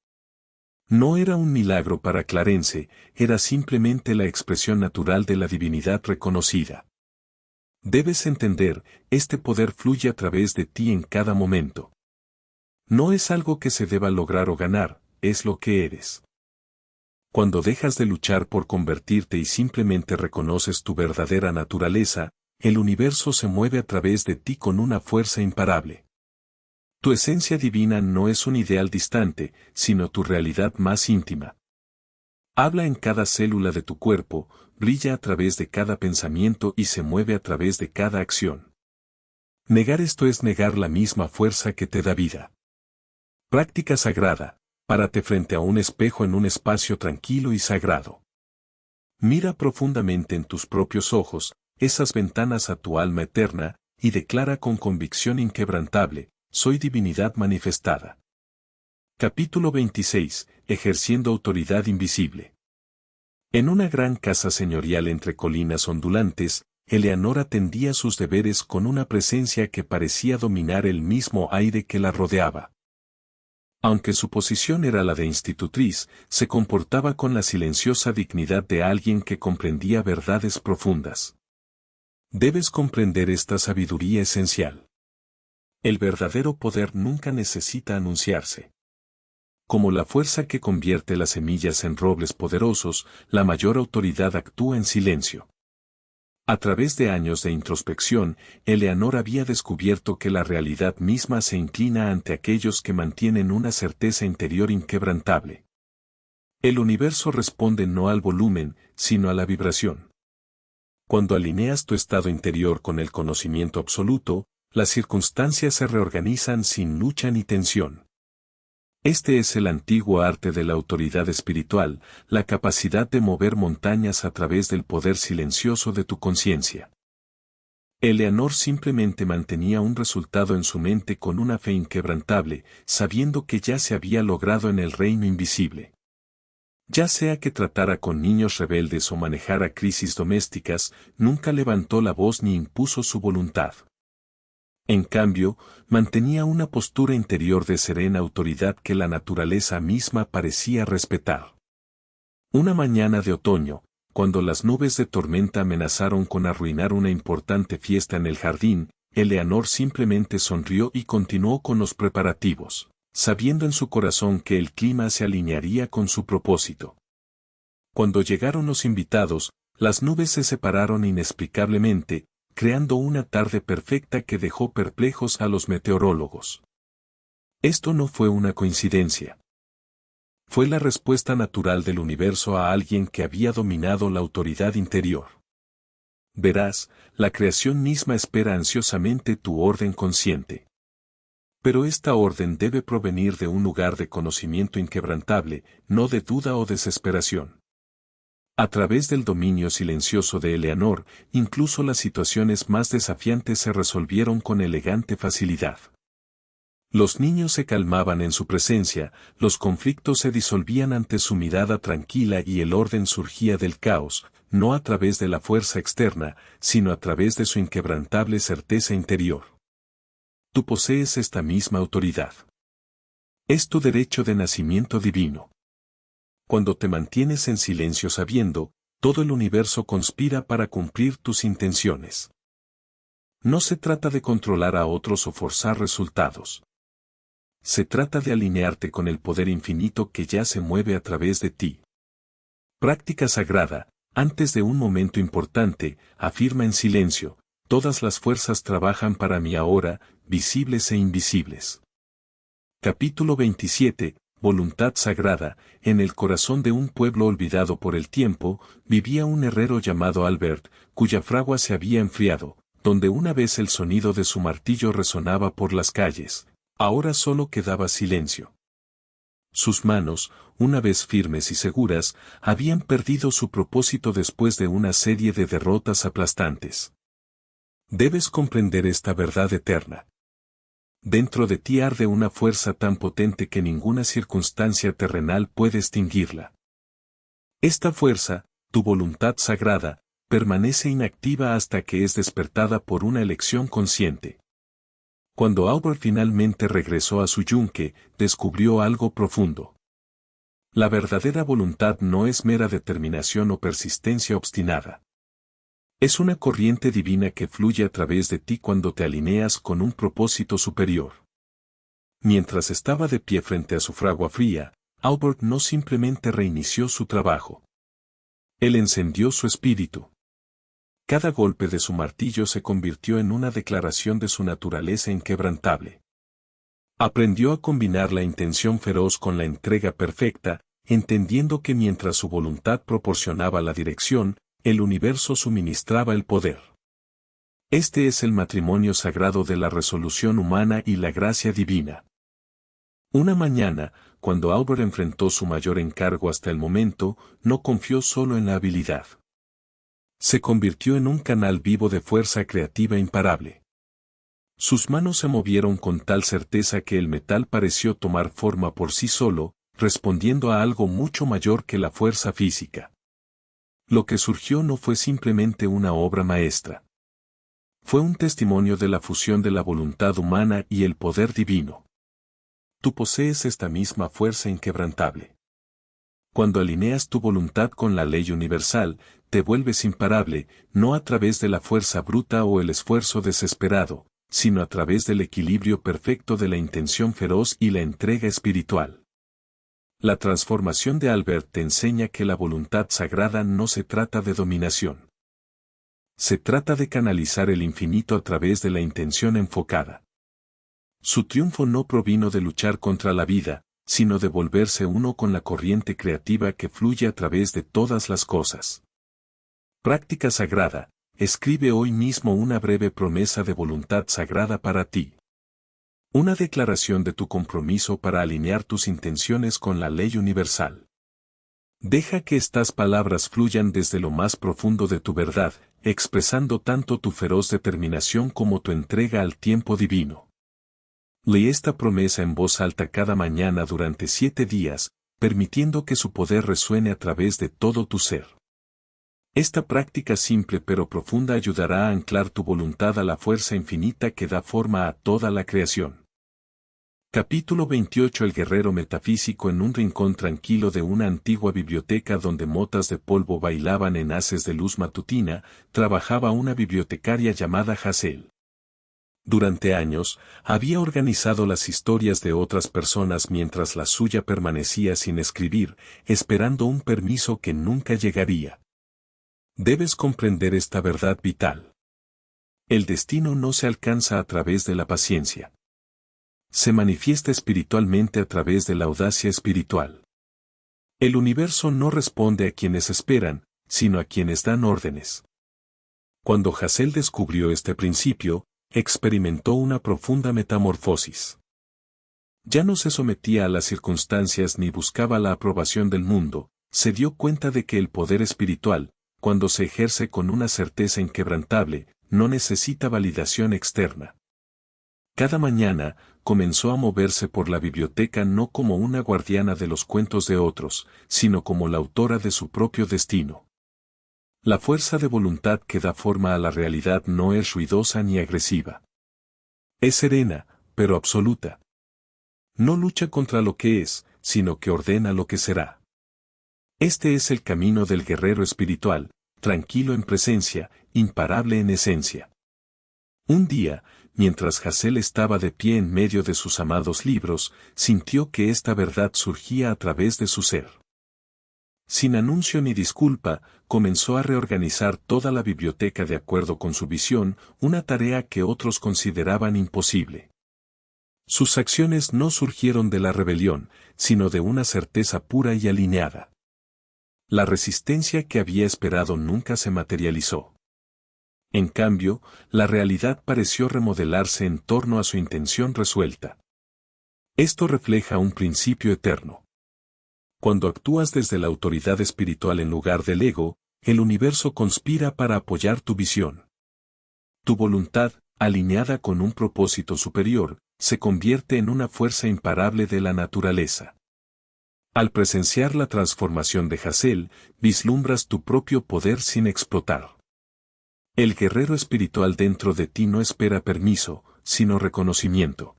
No era un milagro para Clarence, era simplemente la expresión natural de la divinidad reconocida. Debes entender, este poder fluye a través de ti en cada momento. No es algo que se deba lograr o ganar, es lo que eres. Cuando dejas de luchar por convertirte y simplemente reconoces tu verdadera naturaleza, el universo se mueve a través de ti con una fuerza imparable. Tu esencia divina no es un ideal distante, sino tu realidad más íntima. Habla en cada célula de tu cuerpo, brilla a través de cada pensamiento y se mueve a través de cada acción. Negar esto es negar la misma fuerza que te da vida. Práctica sagrada. Párate frente a un espejo en un espacio tranquilo y sagrado. Mira profundamente en tus propios ojos, esas ventanas a tu alma eterna, y declara con convicción inquebrantable: soy divinidad manifestada. Capítulo 26. Ejerciendo autoridad invisible. En una gran casa señorial entre colinas ondulantes, Eleanor atendía sus deberes con una presencia que parecía dominar el mismo aire que la rodeaba. Aunque su posición era la de institutriz, se comportaba con la silenciosa dignidad de alguien que comprendía verdades profundas. Debes comprender esta sabiduría esencial. El verdadero poder nunca necesita anunciarse. Como la fuerza que convierte las semillas en robles poderosos, la mayor autoridad actúa en silencio. A través de años de introspección, Eleanor había descubierto que la realidad misma se inclina ante aquellos que mantienen una certeza interior inquebrantable. El universo responde no al volumen, sino a la vibración. Cuando alineas tu estado interior con el conocimiento absoluto, las circunstancias se reorganizan sin lucha ni tensión. Este es el antiguo arte de la autoridad espiritual, la capacidad de mover montañas a través del poder silencioso de tu conciencia. Eleanor simplemente mantenía un resultado en su mente con una fe inquebrantable, sabiendo que ya se había logrado en el reino invisible. Ya sea que tratara con niños rebeldes o manejara crisis domésticas, nunca levantó la voz ni impuso su voluntad. En cambio, mantenía una postura interior de serena autoridad que la naturaleza misma parecía respetar. Una mañana de otoño, cuando las nubes de tormenta amenazaron con arruinar una importante fiesta en el jardín, Eleanor simplemente sonrió y continuó con los preparativos, sabiendo en su corazón que el clima se alinearía con su propósito. Cuando llegaron los invitados, las nubes se separaron inexplicablemente, creando una tarde perfecta que dejó perplejos a los meteorólogos. Esto no fue una coincidencia. Fue la respuesta natural del universo a alguien que había dominado la autoridad interior. Verás, la creación misma espera ansiosamente tu orden consciente. Pero esta orden debe provenir de un lugar de conocimiento inquebrantable, no de duda o desesperación. A través del dominio silencioso de Eleanor, incluso las situaciones más desafiantes se resolvieron con elegante facilidad. Los niños se calmaban en su presencia, los conflictos se disolvían ante su mirada tranquila y el orden surgía del caos, no a través de la fuerza externa, sino a través de su inquebrantable certeza interior. Tú posees esta misma autoridad. Es tu derecho de nacimiento divino. Cuando te mantienes en silencio sabiendo, todo el universo conspira para cumplir tus intenciones. No se trata de controlar a otros o forzar resultados. Se trata de alinearte con el poder infinito que ya se mueve a través de ti. Práctica sagrada, antes de un momento importante, afirma en silencio, todas las fuerzas trabajan para mí ahora, visibles e invisibles. Capítulo 27, Voluntad Sagrada. En el corazón de un pueblo olvidado por el tiempo, vivía un herrero llamado Albert, cuya fragua se había enfriado, donde una vez el sonido de su martillo resonaba por las calles. Ahora solo quedaba silencio. Sus manos, una vez firmes y seguras, habían perdido su propósito después de una serie de derrotas aplastantes. Debes comprender esta verdad eterna. Dentro de ti arde una fuerza tan potente que ninguna circunstancia terrenal puede extinguirla. Esta fuerza, tu voluntad sagrada, permanece inactiva hasta que es despertada por una elección consciente. Cuando Albert finalmente regresó a su yunque, descubrió algo profundo. La verdadera voluntad no es mera determinación o persistencia obstinada. Es una corriente divina que fluye a través de ti cuando te alineas con un propósito superior. Mientras estaba de pie frente a su fragua fría, Albert no simplemente reinició su trabajo. Él encendió su espíritu. Cada golpe de su martillo se convirtió en una declaración de su naturaleza inquebrantable. Aprendió a combinar la intención feroz con la entrega perfecta, entendiendo que mientras su voluntad proporcionaba la dirección, el universo suministraba el poder. Este es el matrimonio sagrado de la resolución humana y la gracia divina. Una mañana, cuando Albert enfrentó su mayor encargo hasta el momento, no confió solo en la habilidad. Se convirtió en un canal vivo de fuerza creativa imparable. Sus manos se movieron con tal certeza que el metal pareció tomar forma por sí solo, respondiendo a algo mucho mayor que la fuerza física. Lo que surgió no fue simplemente una obra maestra. Fue un testimonio de la fusión de la voluntad humana y el poder divino. Tú posees esta misma fuerza inquebrantable. Cuando alineas tu voluntad con la ley universal, te vuelves imparable, no a través de la fuerza bruta o el esfuerzo desesperado, sino a través del equilibrio perfecto de la intención feroz y la entrega espiritual. La transformación de Albert te enseña que la voluntad sagrada no se trata de dominación. Se trata de canalizar el infinito a través de la intención enfocada. Su triunfo no provino de luchar contra la vida, sino de volverse uno con la corriente creativa que fluye a través de todas las cosas. Práctica sagrada, escribe hoy mismo una breve promesa de voluntad sagrada para ti. Una declaración de tu compromiso para alinear tus intenciones con la ley universal. Deja que estas palabras fluyan desde lo más profundo de tu verdad, expresando tanto tu feroz determinación como tu entrega al tiempo divino. Lee esta promesa en voz alta cada mañana durante 7 días, permitiendo que su poder resuene a través de todo tu ser. Esta práctica simple pero profunda ayudará a anclar tu voluntad a la fuerza infinita que da forma a toda la creación. Capítulo 28. El guerrero metafísico. En un rincón tranquilo de una antigua biblioteca donde motas de polvo bailaban en haces de luz matutina, trabajaba una bibliotecaria llamada Hazel. Durante años, había organizado las historias de otras personas mientras la suya permanecía sin escribir, esperando un permiso que nunca llegaría. Debes comprender esta verdad vital. El destino no se alcanza a través de la paciencia. Se manifiesta espiritualmente a través de la audacia espiritual. El universo no responde a quienes esperan, sino a quienes dan órdenes. Cuando Hazel descubrió este principio, experimentó una profunda metamorfosis. Ya no se sometía a las circunstancias ni buscaba la aprobación del mundo, se dio cuenta de que el poder espiritual, cuando se ejerce con una certeza inquebrantable, no necesita validación externa. Cada mañana, comenzó a moverse por la biblioteca no como una guardiana de los cuentos de otros, sino como la autora de su propio destino. La fuerza de voluntad que da forma a la realidad no es ruidosa ni agresiva. Es serena, pero absoluta. No lucha contra lo que es, sino que ordena lo que será. Este es el camino del guerrero espiritual, tranquilo en presencia, imparable en esencia. Un día, mientras Hazael estaba de pie en medio de sus amados libros, sintió que esta verdad surgía a través de su ser. Sin anuncio ni disculpa, comenzó a reorganizar toda la biblioteca de acuerdo con su visión, una tarea que otros consideraban imposible. Sus acciones no surgieron de la rebelión, sino de una certeza pura y alineada. La resistencia que había esperado nunca se materializó. En cambio, la realidad pareció remodelarse en torno a su intención resuelta. Esto refleja un principio eterno. Cuando actúas desde la autoridad espiritual en lugar del ego, el universo conspira para apoyar tu visión. Tu voluntad, alineada con un propósito superior, se convierte en una fuerza imparable de la naturaleza. Al presenciar la transformación de Hazael, vislumbras tu propio poder sin explotar. El guerrero espiritual dentro de ti no espera permiso, sino reconocimiento.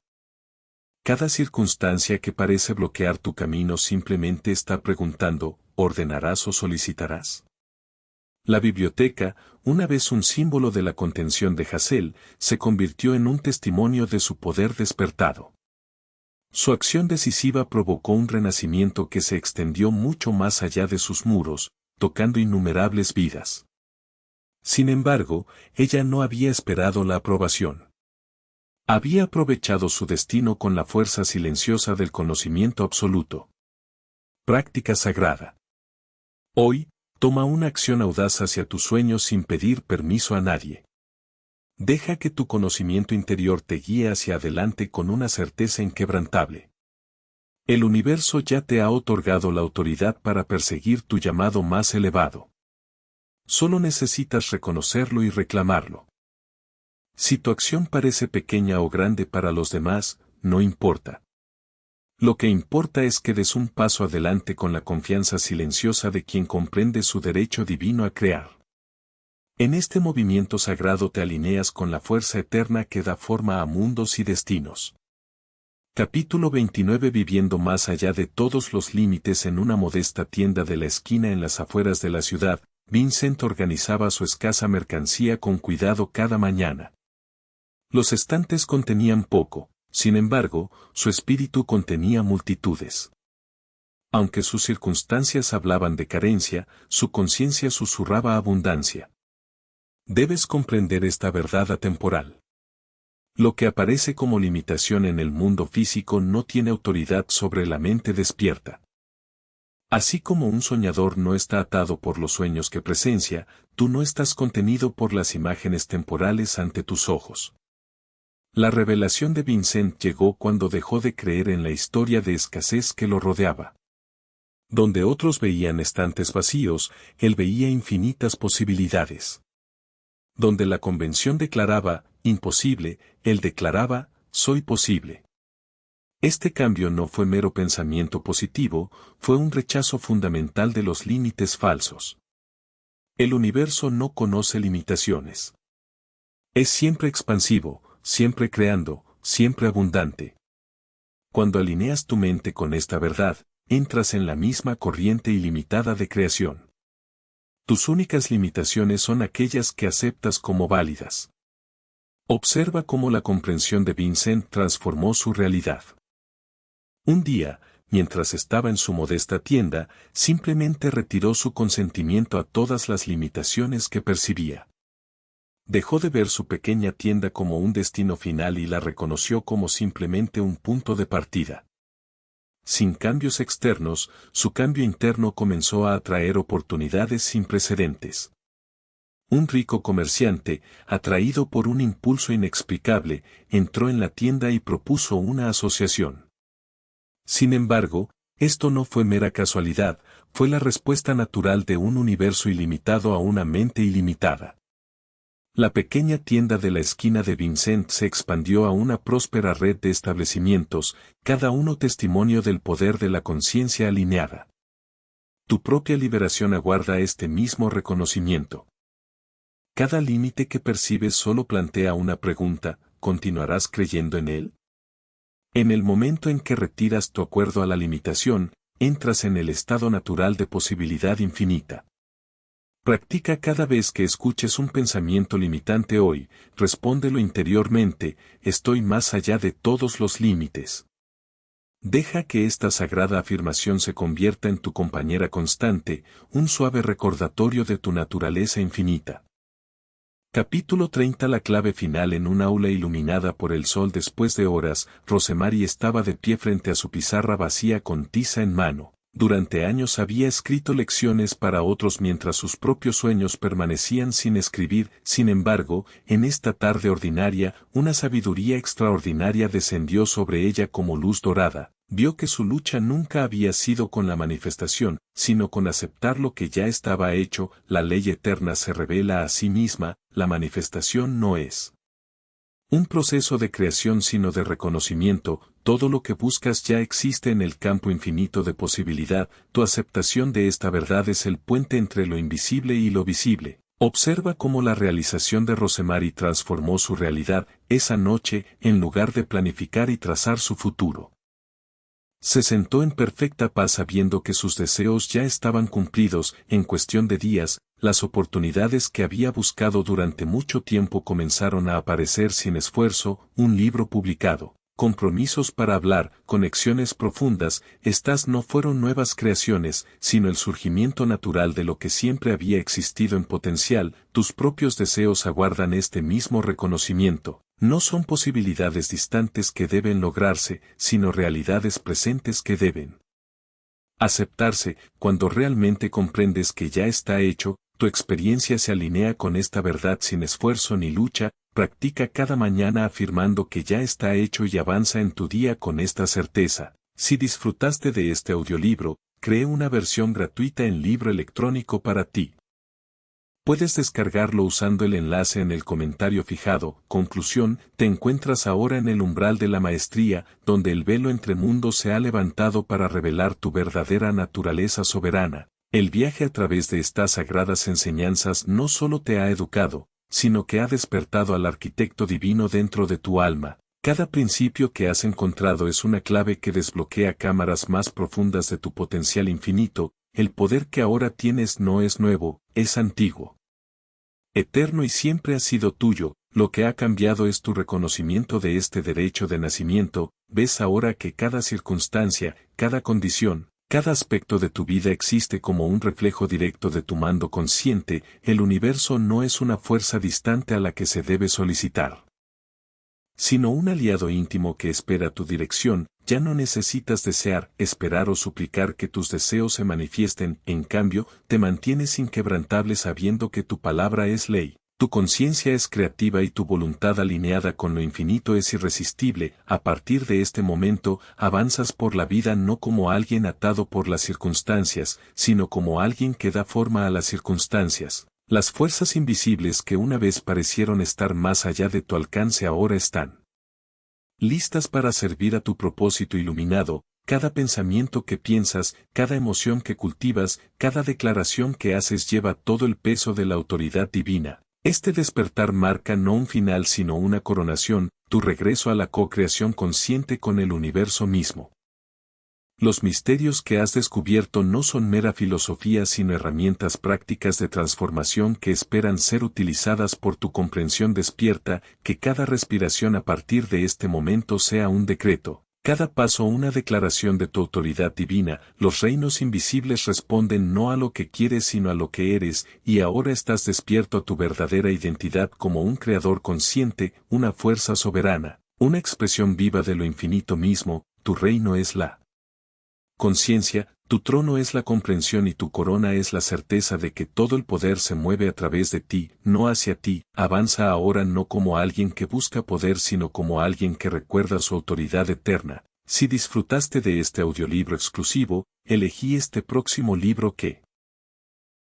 Cada circunstancia que parece bloquear tu camino simplemente está preguntando, ¿ordenarás o solicitarás? La biblioteca, una vez un símbolo de la contención de Hazael, se convirtió en un testimonio de su poder despertado. Su acción decisiva provocó un renacimiento que se extendió mucho más allá de sus muros, tocando innumerables vidas. Sin embargo, ella no había esperado la aprobación. Había aprovechado su destino con la fuerza silenciosa del conocimiento absoluto. Práctica sagrada. Hoy, toma una acción audaz hacia tus sueños sin pedir permiso a nadie. Deja que tu conocimiento interior te guíe hacia adelante con una certeza inquebrantable. El universo ya te ha otorgado la autoridad para perseguir tu llamado más elevado. Solo necesitas reconocerlo y reclamarlo. Si tu acción parece pequeña o grande para los demás, no importa. Lo que importa es que des un paso adelante con la confianza silenciosa de quien comprende su derecho divino a crear. En este movimiento sagrado te alineas con la fuerza eterna que da forma a mundos y destinos. Capítulo 29. Viviendo más allá de todos los límites en una modesta tienda de la esquina en las afueras de la ciudad, Vincent organizaba su escasa mercancía con cuidado cada mañana. Los estantes contenían poco, sin embargo, su espíritu contenía multitudes. Aunque sus circunstancias hablaban de carencia, su conciencia susurraba abundancia. Debes comprender esta verdad atemporal. Lo que aparece como limitación en el mundo físico no tiene autoridad sobre la mente despierta. Así como un soñador no está atado por los sueños que presencia, tú no estás contenido por las imágenes temporales ante tus ojos. La revelación de Vincent llegó cuando dejó de creer en la historia de escasez que lo rodeaba. Donde otros veían estantes vacíos, él veía infinitas posibilidades. Donde la convención declaraba, imposible, él declaraba, soy posible. Este cambio no fue mero pensamiento positivo, fue un rechazo fundamental de los límites falsos. El universo no conoce limitaciones. Es siempre expansivo, siempre creando, siempre abundante. Cuando alineas tu mente con esta verdad, entras en la misma corriente ilimitada de creación. Tus únicas limitaciones son aquellas que aceptas como válidas. Observa cómo la comprensión de Vincent transformó su realidad. Un día, mientras estaba en su modesta tienda, simplemente retiró su consentimiento a todas las limitaciones que percibía. Dejó de ver su pequeña tienda como un destino final y la reconoció como simplemente un punto de partida. Sin cambios externos, su cambio interno comenzó a atraer oportunidades sin precedentes. Un rico comerciante, atraído por un impulso inexplicable, entró en la tienda y propuso una asociación. Sin embargo, esto no fue mera casualidad, fue la respuesta natural de un universo ilimitado a una mente ilimitada. La pequeña tienda de la esquina de Vincent se expandió a una próspera red de establecimientos, cada uno testimonio del poder de la conciencia alineada. Tu propia liberación aguarda este mismo reconocimiento. Cada límite que percibes solo plantea una pregunta, ¿continuarás creyendo en él? En el momento en que retiras tu acuerdo a la limitación, entras en el estado natural de posibilidad infinita. Practica cada vez que escuches un pensamiento limitante hoy, respóndelo interiormente, estoy más allá de todos los límites. Deja que esta sagrada afirmación se convierta en tu compañera constante, un suave recordatorio de tu naturaleza infinita. Capítulo 30. La clave final. En un aula iluminada por el sol. Después de horas, Rosemary estaba de pie frente a su pizarra vacía con tiza en mano. Durante años había escrito lecciones para otros mientras sus propios sueños permanecían sin escribir. Sin embargo, en esta tarde ordinaria, una sabiduría extraordinaria descendió sobre ella como luz dorada. Vio que su lucha nunca había sido con la manifestación, sino con aceptar lo que ya estaba hecho. La ley eterna se revela a sí misma, la manifestación no es un proceso de creación sino de reconocimiento. Todo lo que buscas ya existe en el campo infinito de posibilidad. Tu aceptación de esta verdad es el puente entre lo invisible y lo visible. Observa cómo la realización de Rosemary transformó su realidad. Esa noche, en lugar de planificar y trazar su futuro, se sentó en perfecta paz sabiendo que sus deseos ya estaban cumplidos. En cuestión de días, las oportunidades que había buscado durante mucho tiempo comenzaron a aparecer sin esfuerzo. Un libro publicado, compromisos para hablar, conexiones profundas. Estas no fueron nuevas creaciones, sino el surgimiento natural de lo que siempre había existido en potencial. Tus propios deseos aguardan este mismo reconocimiento. No son posibilidades distantes que deben lograrse, sino realidades presentes que deben aceptarse. Cuando realmente comprendes que ya está hecho, tu experiencia se alinea con esta verdad sin esfuerzo ni lucha. Practica cada mañana afirmando que ya está hecho y avanza en tu día con esta certeza. Si disfrutaste de este audiolibro, creé una versión gratuita en libro electrónico para ti. Puedes descargarlo usando el enlace en el comentario fijado. Conclusión, te encuentras ahora en el umbral de la maestría, donde el velo entre mundos se ha levantado para revelar tu verdadera naturaleza soberana. El viaje a través de estas sagradas enseñanzas no solo te ha educado, sino que ha despertado al arquitecto divino dentro de tu alma. Cada principio que has encontrado es una clave que desbloquea cámaras más profundas de tu potencial infinito. El poder que ahora tienes no es nuevo, es antiguo, eterno y siempre ha sido tuyo. Lo que ha cambiado es tu reconocimiento de este derecho de nacimiento. Ves ahora que cada circunstancia, cada condición, cada aspecto de tu vida existe como un reflejo directo de tu mando consciente. El universo no es una fuerza distante a la que se debe solicitar, sino un aliado íntimo que espera tu dirección. Ya no necesitas desear, esperar o suplicar que tus deseos se manifiesten. En cambio, te mantienes inquebrantable sabiendo que tu palabra es ley, tu conciencia es creativa y tu voluntad alineada con lo infinito es irresistible. A partir de este momento, avanzas por la vida no como alguien atado por las circunstancias, sino como alguien que da forma a las circunstancias. Las fuerzas invisibles que una vez parecieron estar más allá de tu alcance ahora están listas para servir a tu propósito iluminado. Cada pensamiento que piensas, cada emoción que cultivas, cada declaración que haces lleva todo el peso de la autoridad divina. Este despertar marca no un final sino una coronación, tu regreso a la co-creación consciente con el universo mismo. Los misterios que has descubierto no son mera filosofía sino herramientas prácticas de transformación que esperan ser utilizadas por tu comprensión despierta. Que cada respiración a partir de este momento sea un decreto, cada paso una declaración de tu autoridad divina. Los reinos invisibles responden no a lo que quieres sino a lo que eres, y ahora estás despierto a tu verdadera identidad como un creador consciente, una fuerza soberana, una expresión viva de lo infinito mismo. Tu reino es la conciencia, tu trono es la comprensión y tu corona es la certeza de que todo el poder se mueve a través de ti, no hacia ti. Avanza ahora no como alguien que busca poder sino como alguien que recuerda su autoridad eterna. Si disfrutaste de este audiolibro exclusivo, elegí este próximo libro que